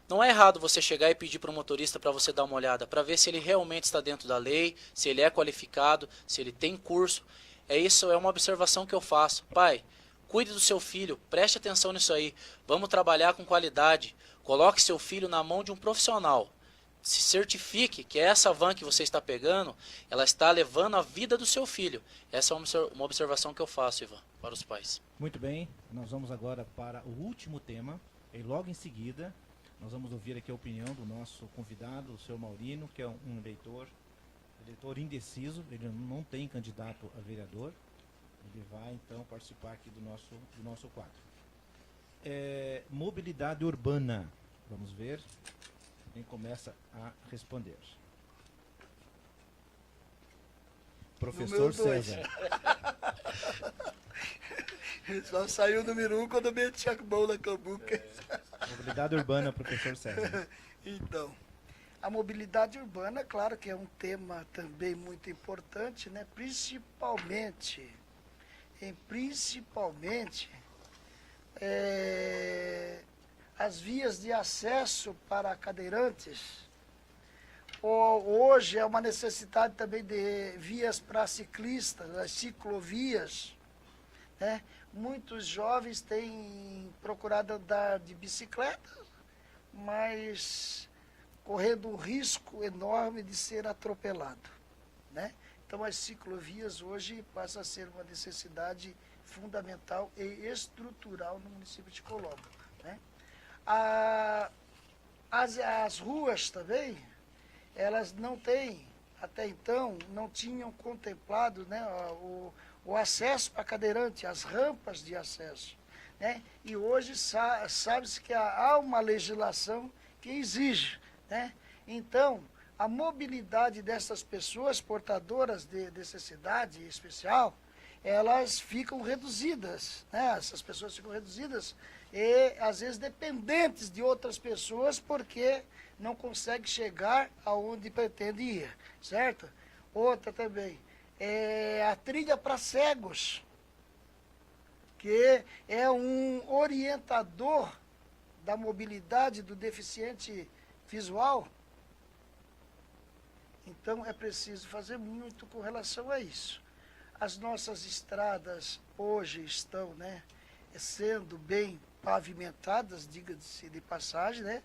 Não é errado você chegar e pedir para o motorista para você dar uma olhada, para ver se ele realmente está dentro da lei, se ele é qualificado, se ele tem curso. Isso é uma observação que eu faço. Pai, cuide do seu filho, preste atenção nisso aí. Vamos trabalhar com qualidade. Coloque seu filho na mão de um profissional. Se certifique que essa van que você está pegando, ela está levando a vida do seu filho. Essa é uma observação que eu faço, Ivan, para os pais. Muito bem, nós vamos agora para o último tema. E logo em seguida, nós vamos ouvir aqui a opinião do nosso convidado, o senhor Maurino, que é um eleitor indeciso, ele não tem candidato a vereador. Ele vai então participar aqui do nosso quadro. Mobilidade urbana. Vamos ver quem começa a responder. Professor César. Só saiu o número 1 quando eu meti a mão na cambuca. Mobilidade urbana, professor César. Então, a mobilidade urbana, claro que é um tema também muito importante, né? Principalmente as vias de acesso para cadeirantes. Hoje é uma necessidade também de vias para ciclistas, as ciclovias, né? Muitos jovens têm procurado andar de bicicleta, mas correndo um risco enorme de ser atropelado, né? Então as ciclovias hoje passam a ser uma necessidade fundamental e estrutural no município de Colombo, né? As ruas também, elas não têm, até então, não tinham contemplado, né, o acesso para cadeirante, as rampas de acesso, né? E hoje sabe-se que há uma legislação que exige, né? Então, a mobilidade dessas pessoas portadoras de necessidade especial, elas ficam reduzidas, né? Essas pessoas ficam reduzidas e, às vezes, dependentes de outras pessoas porque não consegue chegar aonde pretende ir, certo? Outra também, a trilha para cegos, que é um orientador da mobilidade do deficiente visual. Então é preciso fazer muito com relação a isso. As nossas estradas hoje estão, né, sendo bem pavimentadas, diga-se de passagem, né?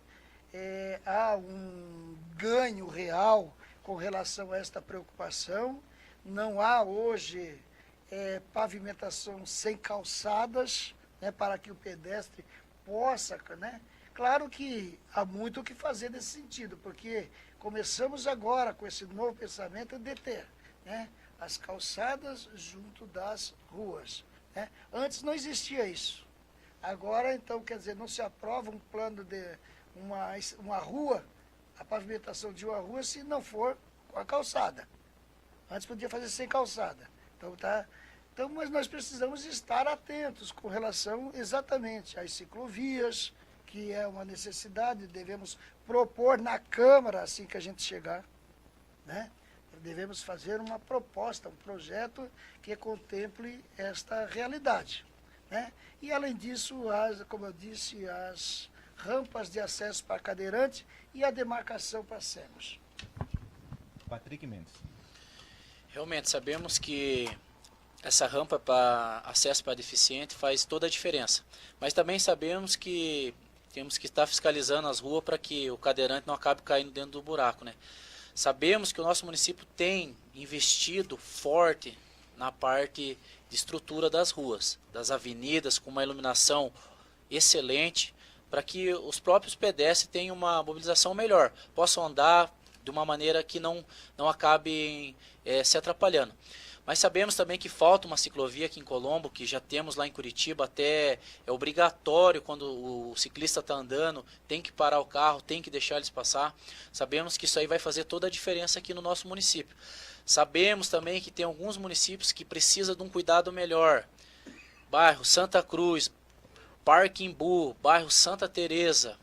Há um ganho real com relação a esta preocupação. Não há hoje pavimentação sem calçadas, né, para que o pedestre possa, né? Claro que há muito o que fazer nesse sentido, porque começamos agora com esse novo pensamento de ter, né, as calçadas junto das ruas, né? Antes não existia isso. Agora, então, quer dizer, não se aprova um plano de uma rua, a pavimentação de uma rua, se não for com a calçada. Antes podia fazer sem calçada. Então, mas nós precisamos estar atentos com relação exatamente às ciclovias, que é uma necessidade, devemos propor na Câmara assim que a gente chegar, né? Devemos fazer uma proposta, um projeto que contemple esta realidade, né? E além disso, como eu disse, as rampas de acesso para cadeirante e a demarcação para cegos. Patrick Mendes. Realmente sabemos que essa rampa para acesso para deficiente faz toda a diferença, mas também sabemos que temos que estar fiscalizando as ruas para que o cadeirante não acabe caindo dentro do buraco, né? Sabemos que o nosso município tem investido forte na parte de estrutura das ruas, das avenidas, com uma iluminação excelente, para que os próprios pedestres tenham uma mobilização melhor, possam andar de uma maneira que não acabem se atrapalhando. Mas sabemos também que falta uma ciclovia aqui em Colombo, que já temos lá em Curitiba, até é obrigatório quando o ciclista está andando, tem que parar o carro, tem que deixar eles passar. Sabemos que isso aí vai fazer toda a diferença aqui no nosso município. Sabemos também que tem alguns municípios que precisam de um cuidado melhor. Bairro Santa Cruz, Parque Imbu, bairro Santa Teresa,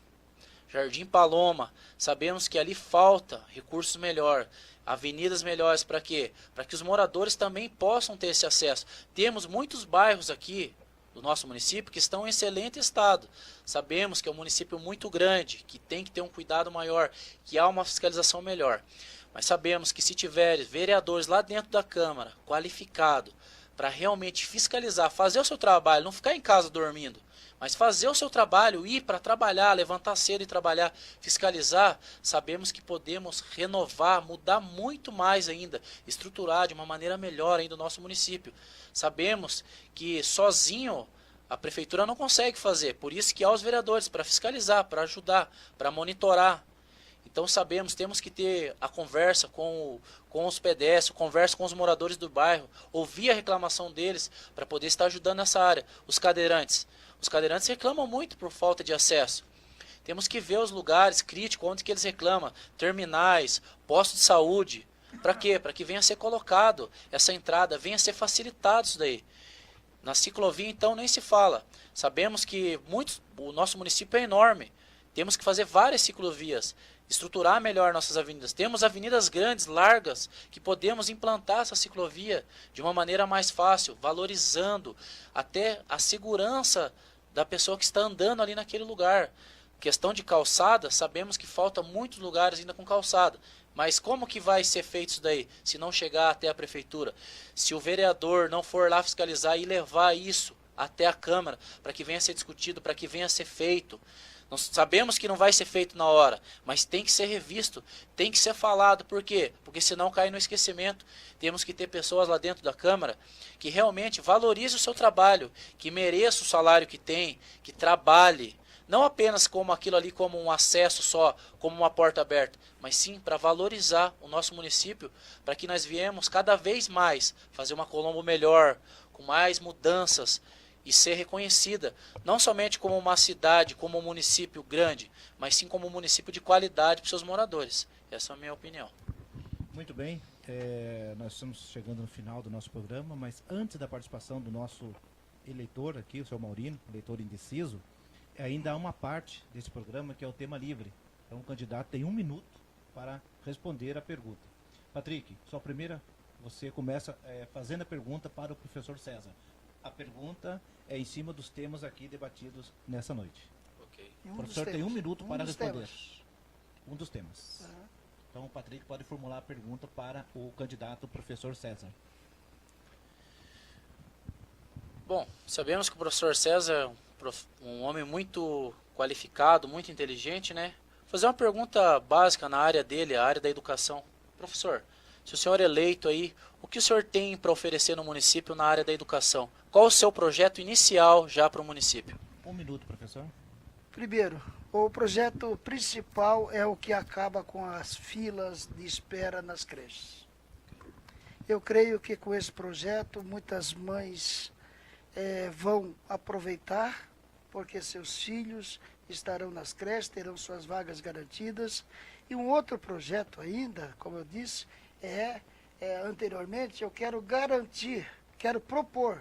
Jardim Paloma. Sabemos que ali falta recursos melhores, avenidas melhores. Para quê? Para que os moradores também possam ter esse acesso. Temos muitos bairros aqui do nosso município que estão em excelente estado. Sabemos que é um município muito grande, que tem que ter um cuidado maior, que há uma fiscalização melhor. Mas sabemos que se tiver vereadores lá dentro da Câmara, qualificado, para realmente fiscalizar, fazer o seu trabalho, não ficar em casa dormindo, mas fazer o seu trabalho, ir para trabalhar, levantar cedo e trabalhar, fiscalizar, sabemos que podemos renovar, mudar muito mais ainda, estruturar de uma maneira melhor ainda o nosso município. Sabemos que sozinho a prefeitura não consegue fazer, por isso que há os vereadores para fiscalizar, para ajudar, para monitorar. Então sabemos, temos que ter a conversa com os pedestres, conversa com os moradores do bairro, ouvir a reclamação deles para poder estar ajudando nessa área. Os cadeirantes reclamam muito por falta de acesso. Temos que ver os lugares críticos onde que eles reclamam, terminais, postos de saúde. Para quê? Para que venha a ser colocado essa entrada, venha a ser facilitado isso daí. Na ciclovia então nem se fala. Sabemos que o nosso município é enorme. Temos que fazer várias ciclovias, estruturar melhor nossas avenidas. Temos avenidas grandes, largas, que podemos implantar essa ciclovia de uma maneira mais fácil, valorizando até a segurança da pessoa que está andando ali naquele lugar. Questão de calçada, sabemos que falta muitos lugares ainda com calçada. Mas como que vai ser feito isso daí, se não chegar até a prefeitura? Se o vereador não for lá fiscalizar e levar isso até a Câmara, para que venha a ser discutido, para que venha a ser feito. Nós sabemos que não vai ser feito na hora, mas tem que ser revisto, tem que ser falado. Por quê? Porque senão cai no esquecimento. Temos que ter pessoas lá dentro da Câmara que realmente valorizem o seu trabalho, que mereça o salário que tem, que trabalhe. Não apenas como aquilo ali, como um acesso só, como uma porta aberta, mas sim para valorizar o nosso município, para que nós viemos cada vez mais fazer uma Colombo melhor, com mais mudanças, e ser reconhecida, não somente como uma cidade, como um município grande, mas sim como um município de qualidade para seus moradores. Essa é a minha opinião. Muito bem, nós estamos chegando no final do nosso programa, mas antes da participação do nosso eleitor aqui, o senhor Maurino, eleitor indeciso, ainda há uma parte desse programa que é o tema livre. Então o candidato tem 1 minuto para responder a pergunta. Patrick, sua primeira, você começa fazendo a pergunta para o professor César. A pergunta é em cima dos temas aqui debatidos nessa noite. Okay. O professor tem 1 minuto para responder. Um dos temas. Uhum. Então o Patrick pode formular a pergunta para o candidato professor César. Bom, sabemos que o professor César é um homem muito qualificado, muito inteligente, né? Vou fazer uma pergunta básica na área dele, a área da educação. Professor, se o senhor é eleito aí, o que o senhor tem para oferecer no município na área da educação? Qual o seu projeto inicial já para o município? 1 minuto, professor. Primeiro, o projeto principal é o que acaba com as filas de espera nas creches. Eu creio que com esse projeto muitas mães vão aproveitar, porque seus filhos estarão nas creches, terão suas vagas garantidas. E um outro projeto ainda, como eu disse, anteriormente, eu quero propor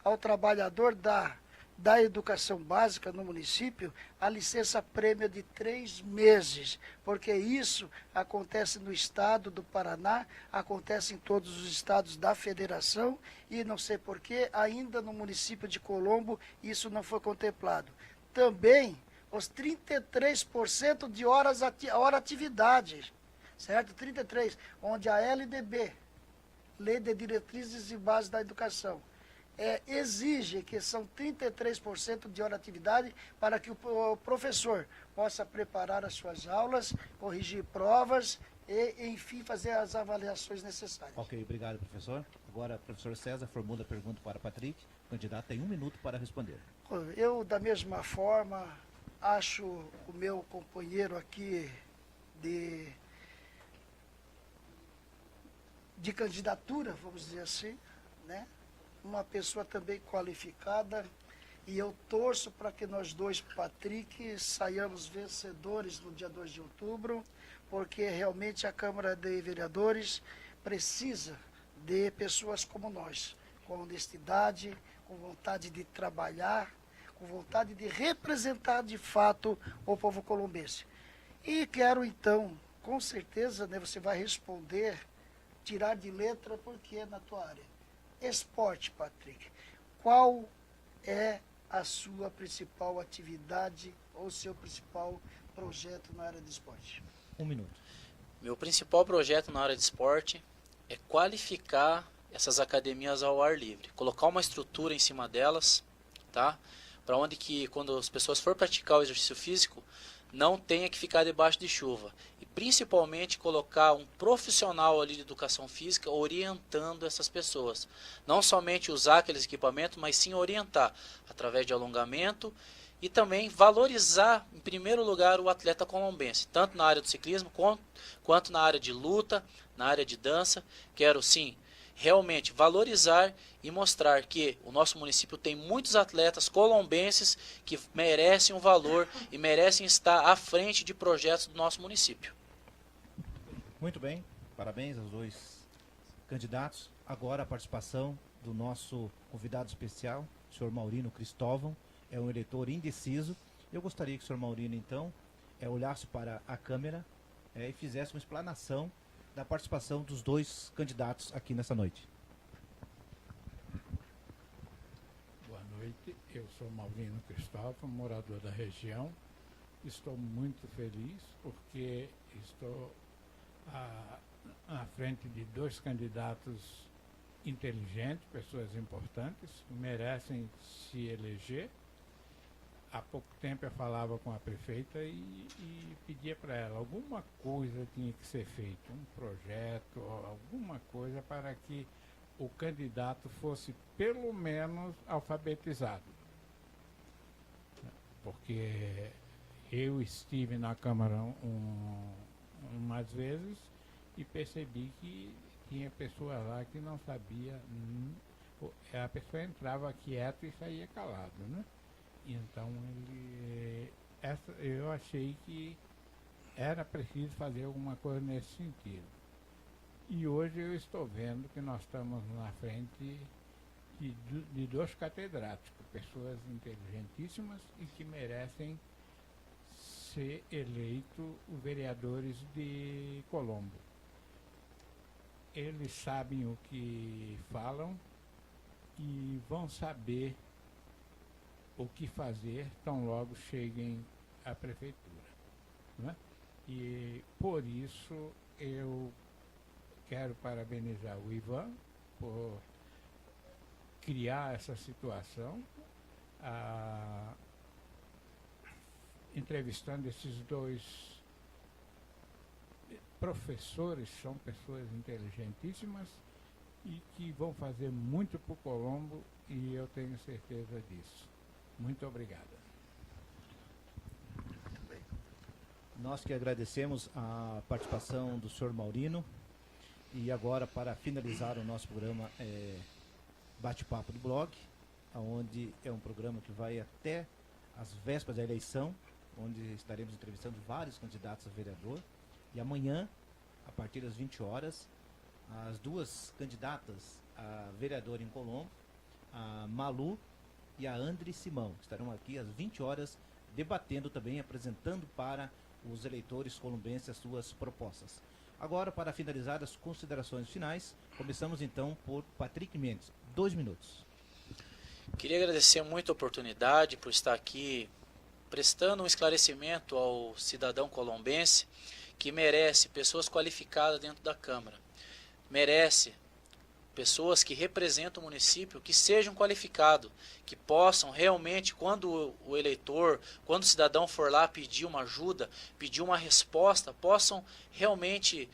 ao trabalhador da educação básica no município a licença prêmio de 3 meses, porque isso acontece no estado do Paraná, acontece em todos os estados da federação e não sei porquê, ainda no município de Colombo isso não foi contemplado. Também os 33% de hora atividade, certo? 33%, onde a LDB, Lei de Diretrizes e Bases da Educação, exige que são 33% de hora atividade para que o professor possa preparar as suas aulas, corrigir provas e, enfim, fazer as avaliações necessárias. Ok, obrigado, professor. Agora, professor César formula a pergunta para Patrick. O candidato tem 1 minuto para responder. Eu, da mesma forma, acho o meu companheiro aqui de candidatura, vamos dizer assim, né? Uma pessoa também qualificada, e eu torço para que nós dois, Patrick, saiamos vencedores no dia 2 de outubro, porque realmente a Câmara de Vereadores precisa de pessoas como nós, com honestidade, com vontade de trabalhar, com vontade de representar de fato o povo colombense. E quero então, com certeza, né, você vai responder, tirar de letra, porque é na tua área. Esporte, Patrick. Qual é a sua principal atividade ou seu principal projeto na área de esporte? 1 minuto. Meu principal projeto na área de esporte é qualificar essas academias ao ar livre, colocar uma estrutura em cima delas, tá? Para onde que quando as pessoas for praticar o exercício físico, não tenha que ficar debaixo de chuva. E principalmente colocar um profissional ali de educação física orientando essas pessoas. Não somente usar aqueles equipamentos, mas sim orientar através de alongamento e também valorizar, em primeiro lugar, o atleta colombense, tanto na área do ciclismo quanto na área de luta, na área de dança. Quero sim realmente valorizar e mostrar que o nosso município tem muitos atletas colombenses que merecem um valor e merecem estar à frente de projetos do nosso município. Muito bem, parabéns aos dois candidatos. Agora a participação do nosso convidado especial, o senhor Maurino Cristóvão, é um eleitor indeciso. Eu gostaria que o senhor Maurino, então, olhasse para a câmera e fizesse uma explanação da participação dos dois candidatos aqui nessa noite. Boa noite, eu sou Maurino Cristóvão, morador da região. Estou muito feliz porque estou à frente de dois candidatos inteligentes, pessoas importantes, merecem se eleger. Há pouco tempo eu falava com a prefeita e pedia para ela, alguma coisa tinha que ser feito, um projeto, alguma coisa para que o candidato fosse pelo menos alfabetizado. Porque eu estive na Câmara umas vezes e percebi que tinha pessoas lá que não sabia, a pessoa entrava quieta e saía calado, né? Então eu achei que era preciso fazer alguma coisa nesse sentido. E hoje eu estou vendo que nós estamos na frente de dois catedráticos, pessoas inteligentíssimas e que merecem ser eleitos vereadores de Colombo. Eles sabem o que falam e vão saber o que fazer tão logo cheguem à prefeitura, né? E por isso eu quero parabenizar o Ivan por criar essa situação, entrevistando esses dois professores, são pessoas inteligentíssimas e que vão fazer muito para o Colombo, e eu tenho certeza disso. Muito obrigado. Nós que agradecemos a participação do senhor Maurino. E agora, para finalizar o nosso programa Bate-Papo do Blog, onde é um programa que vai até as vésperas da eleição, onde estaremos entrevistando vários candidatos a vereador. E amanhã, a partir das 20 horas, as duas candidatas a vereador em Colombo, a Malu e a Andri Simão, estarão aqui às 20 horas debatendo também, apresentando para os eleitores colombenses as suas propostas. Agora, para finalizar as considerações finais, começamos então por Patrick Mendes. 2 minutos. Queria agradecer muito a oportunidade por estar aqui prestando um esclarecimento ao cidadão colombense que merece pessoas qualificadas dentro da Câmara. Merece pessoas que representam o município, que sejam qualificados, que possam realmente, quando o eleitor, quando o cidadão for lá pedir uma ajuda, pedir uma resposta, possam realmente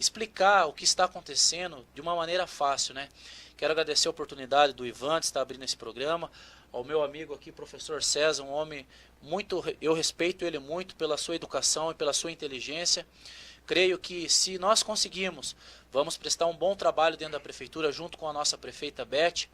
explicar o que está acontecendo de uma maneira fácil, né? Quero agradecer a oportunidade do Ivan de estar abrindo esse programa, ao meu amigo aqui, professor César, um homem muito, eu respeito ele muito pela sua educação e pela sua inteligência. Creio que se nós conseguirmos, vamos prestar um bom trabalho dentro da prefeitura, junto com a nossa prefeita Beth.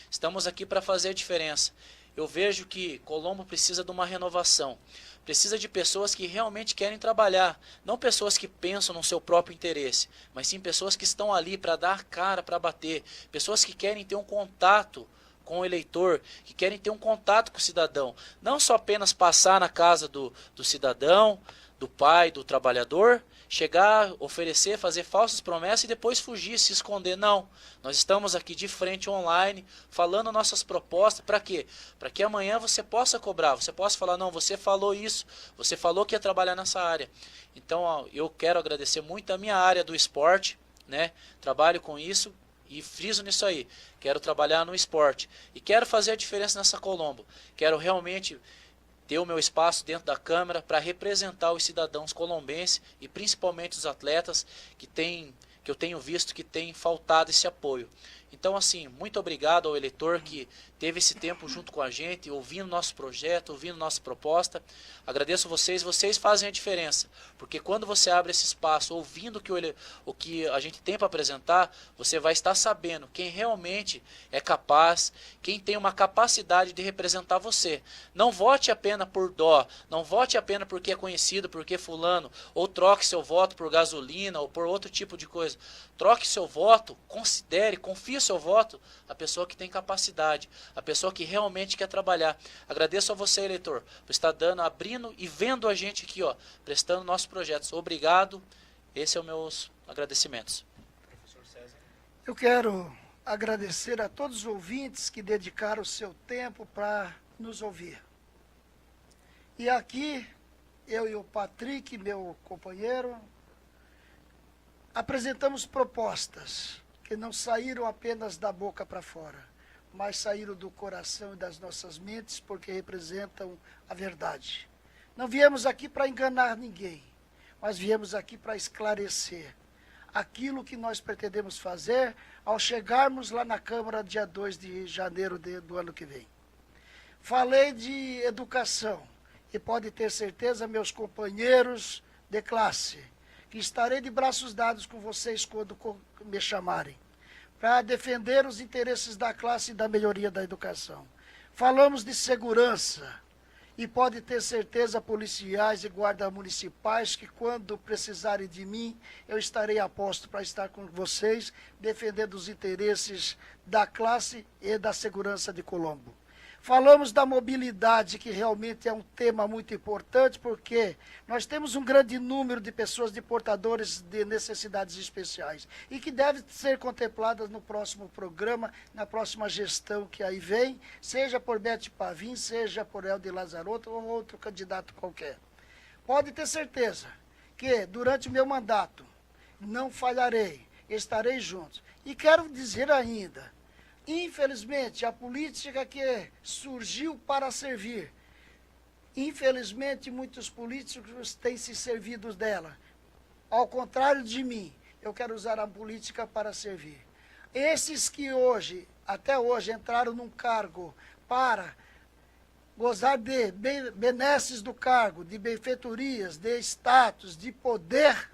Estamos aqui para fazer a diferença. Eu vejo que Colombo precisa de uma renovação. Precisa de pessoas que realmente querem trabalhar. Não pessoas que pensam no seu próprio interesse, mas sim pessoas que estão ali para dar cara, para bater. Pessoas que querem ter um contato com o eleitor, que querem ter um contato com o cidadão. Não só apenas passar na casa do cidadão, do pai, do trabalhador, chegar, oferecer, fazer falsas promessas e depois fugir, se esconder. Não, nós estamos aqui de frente online, falando nossas propostas, para quê? Para que amanhã você possa cobrar, você possa falar, não, você falou isso, você falou que ia trabalhar nessa área. Então, ó, eu quero agradecer muito a minha área do esporte, né? Trabalho com isso e friso nisso aí. Quero trabalhar no esporte e quero fazer a diferença nessa Colombo. Quero realmente ter o meu espaço dentro da Câmara para representar os cidadãos colombenses e principalmente os atletas que eu tenho visto que tem faltado esse apoio. Então, assim, muito obrigado ao eleitor que teve esse tempo junto com a gente, ouvindo nosso projeto, ouvindo nossa proposta. Agradeço vocês fazem a diferença, porque quando você abre esse espaço, ouvindo o que a gente tem para apresentar, você vai estar sabendo quem realmente é capaz, quem tem uma capacidade de representar você. Não vote apenas por dó, não vote apenas porque é conhecido, porque é fulano, ou troque seu voto por gasolina ou por outro tipo de coisa. Troque seu voto, considere, confie o seu voto a pessoa que tem capacidade, a pessoa que realmente quer trabalhar. Agradeço a você, eleitor, por estar abrindo e vendo a gente aqui, ó, prestando nossos projetos. Obrigado. Esses são meus agradecimentos. Professor César. Eu quero agradecer a todos os ouvintes que dedicaram o seu tempo para nos ouvir. E aqui, eu e o Patrick, meu companheiro, apresentamos propostas que não saíram apenas da boca para fora, mas saíram do coração e das nossas mentes, porque representam a verdade. Não viemos aqui para enganar ninguém, mas viemos aqui para esclarecer aquilo que nós pretendemos fazer ao chegarmos lá na Câmara dia 2 de janeiro do ano que vem. Falei de educação e pode ter certeza, meus companheiros de classe, que estarei de braços dados com vocês quando me chamarem, para defender os interesses da classe e da melhoria da educação. Falamos de segurança e pode ter certeza, policiais e guardas municipais, que quando precisarem de mim, eu estarei a posto para estar com vocês, defendendo os interesses da classe e da segurança de Colombo. Falamos da mobilidade, que realmente é um tema muito importante, porque nós temos um grande número de pessoas de portadores de necessidades especiais e que devem ser contempladas no próximo programa, na próxima gestão que aí vem, seja por Beth Pavim, seja por Helder Lazarotto ou outro candidato qualquer. Pode ter certeza que durante o meu mandato não falharei, estarei junto. E quero dizer ainda, infelizmente, a política que surgiu para servir, infelizmente, muitos políticos têm se servido dela. Ao contrário de mim, eu quero usar a política para servir. Esses que hoje, até hoje, entraram num cargo para gozar de benesses do cargo, de benfeitorias, de status, de poder,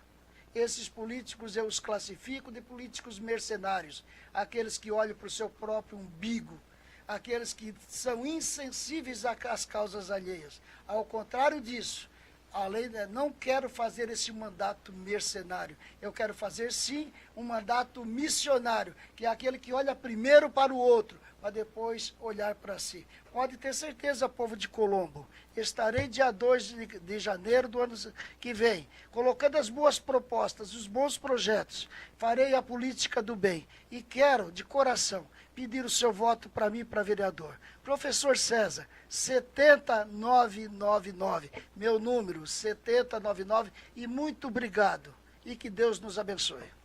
esses políticos eu os classifico de políticos mercenários, aqueles que olham para o seu próprio umbigo, aqueles que são insensíveis às causas alheias. Ao contrário disso, além de, não quero fazer esse mandato mercenário, eu quero fazer sim um mandato missionário, que é aquele que olha primeiro para o outro, para depois olhar para si. Pode ter certeza, povo de Colombo, estarei dia 2 de janeiro do ano que vem, colocando as boas propostas, os bons projetos, farei a política do bem e quero, de coração, pedir o seu voto para mim, para vereador. Professor César, 70999, meu número, 70999, e muito obrigado, e que Deus nos abençoe.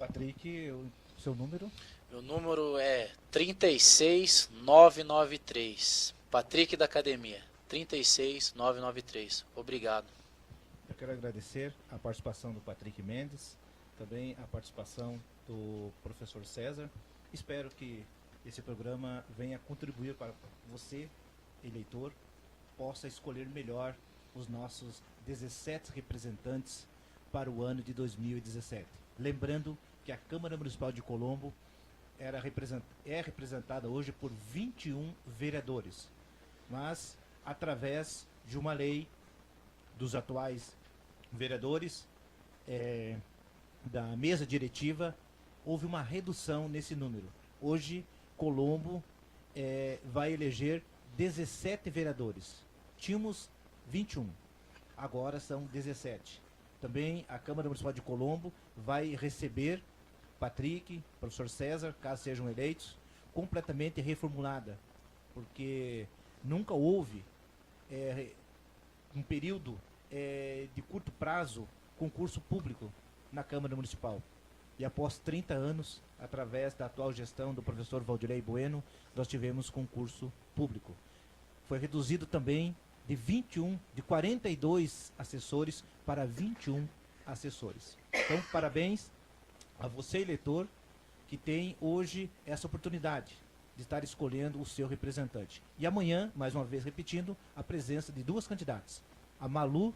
Patrick, o seu número? Meu número é 36993. Patrick da Academia. 36993. Obrigado. Eu quero agradecer a participação do Patrick Mendes, também a participação do professor César. Espero que esse programa venha contribuir para você, eleitor, possa escolher melhor os nossos 17 representantes para o ano de 2017. Lembrando que a Câmara Municipal de Colombo é representada hoje por 21 vereadores, mas através de uma lei dos atuais vereadores, da mesa diretiva, houve uma redução nesse número. Hoje, Colombo vai eleger 17 vereadores. Tínhamos 21, agora são 17. Também a Câmara Municipal de Colombo vai receber Patrick, professor César, caso sejam eleitos, completamente reformulada, porque nunca houve um período de curto prazo concurso público na Câmara Municipal. E após 30 anos, através da atual gestão do professor Valdirei Bueno, nós tivemos concurso público. Foi reduzido também de 42 assessores para 21 assessores. Então, parabéns a você, eleitor, que tem hoje essa oportunidade de estar escolhendo o seu representante. E amanhã, mais uma vez repetindo, a presença de duas candidatas, a Malu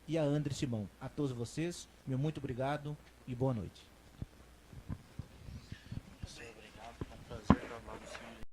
e a André Simão. A todos vocês, meu muito obrigado e boa noite.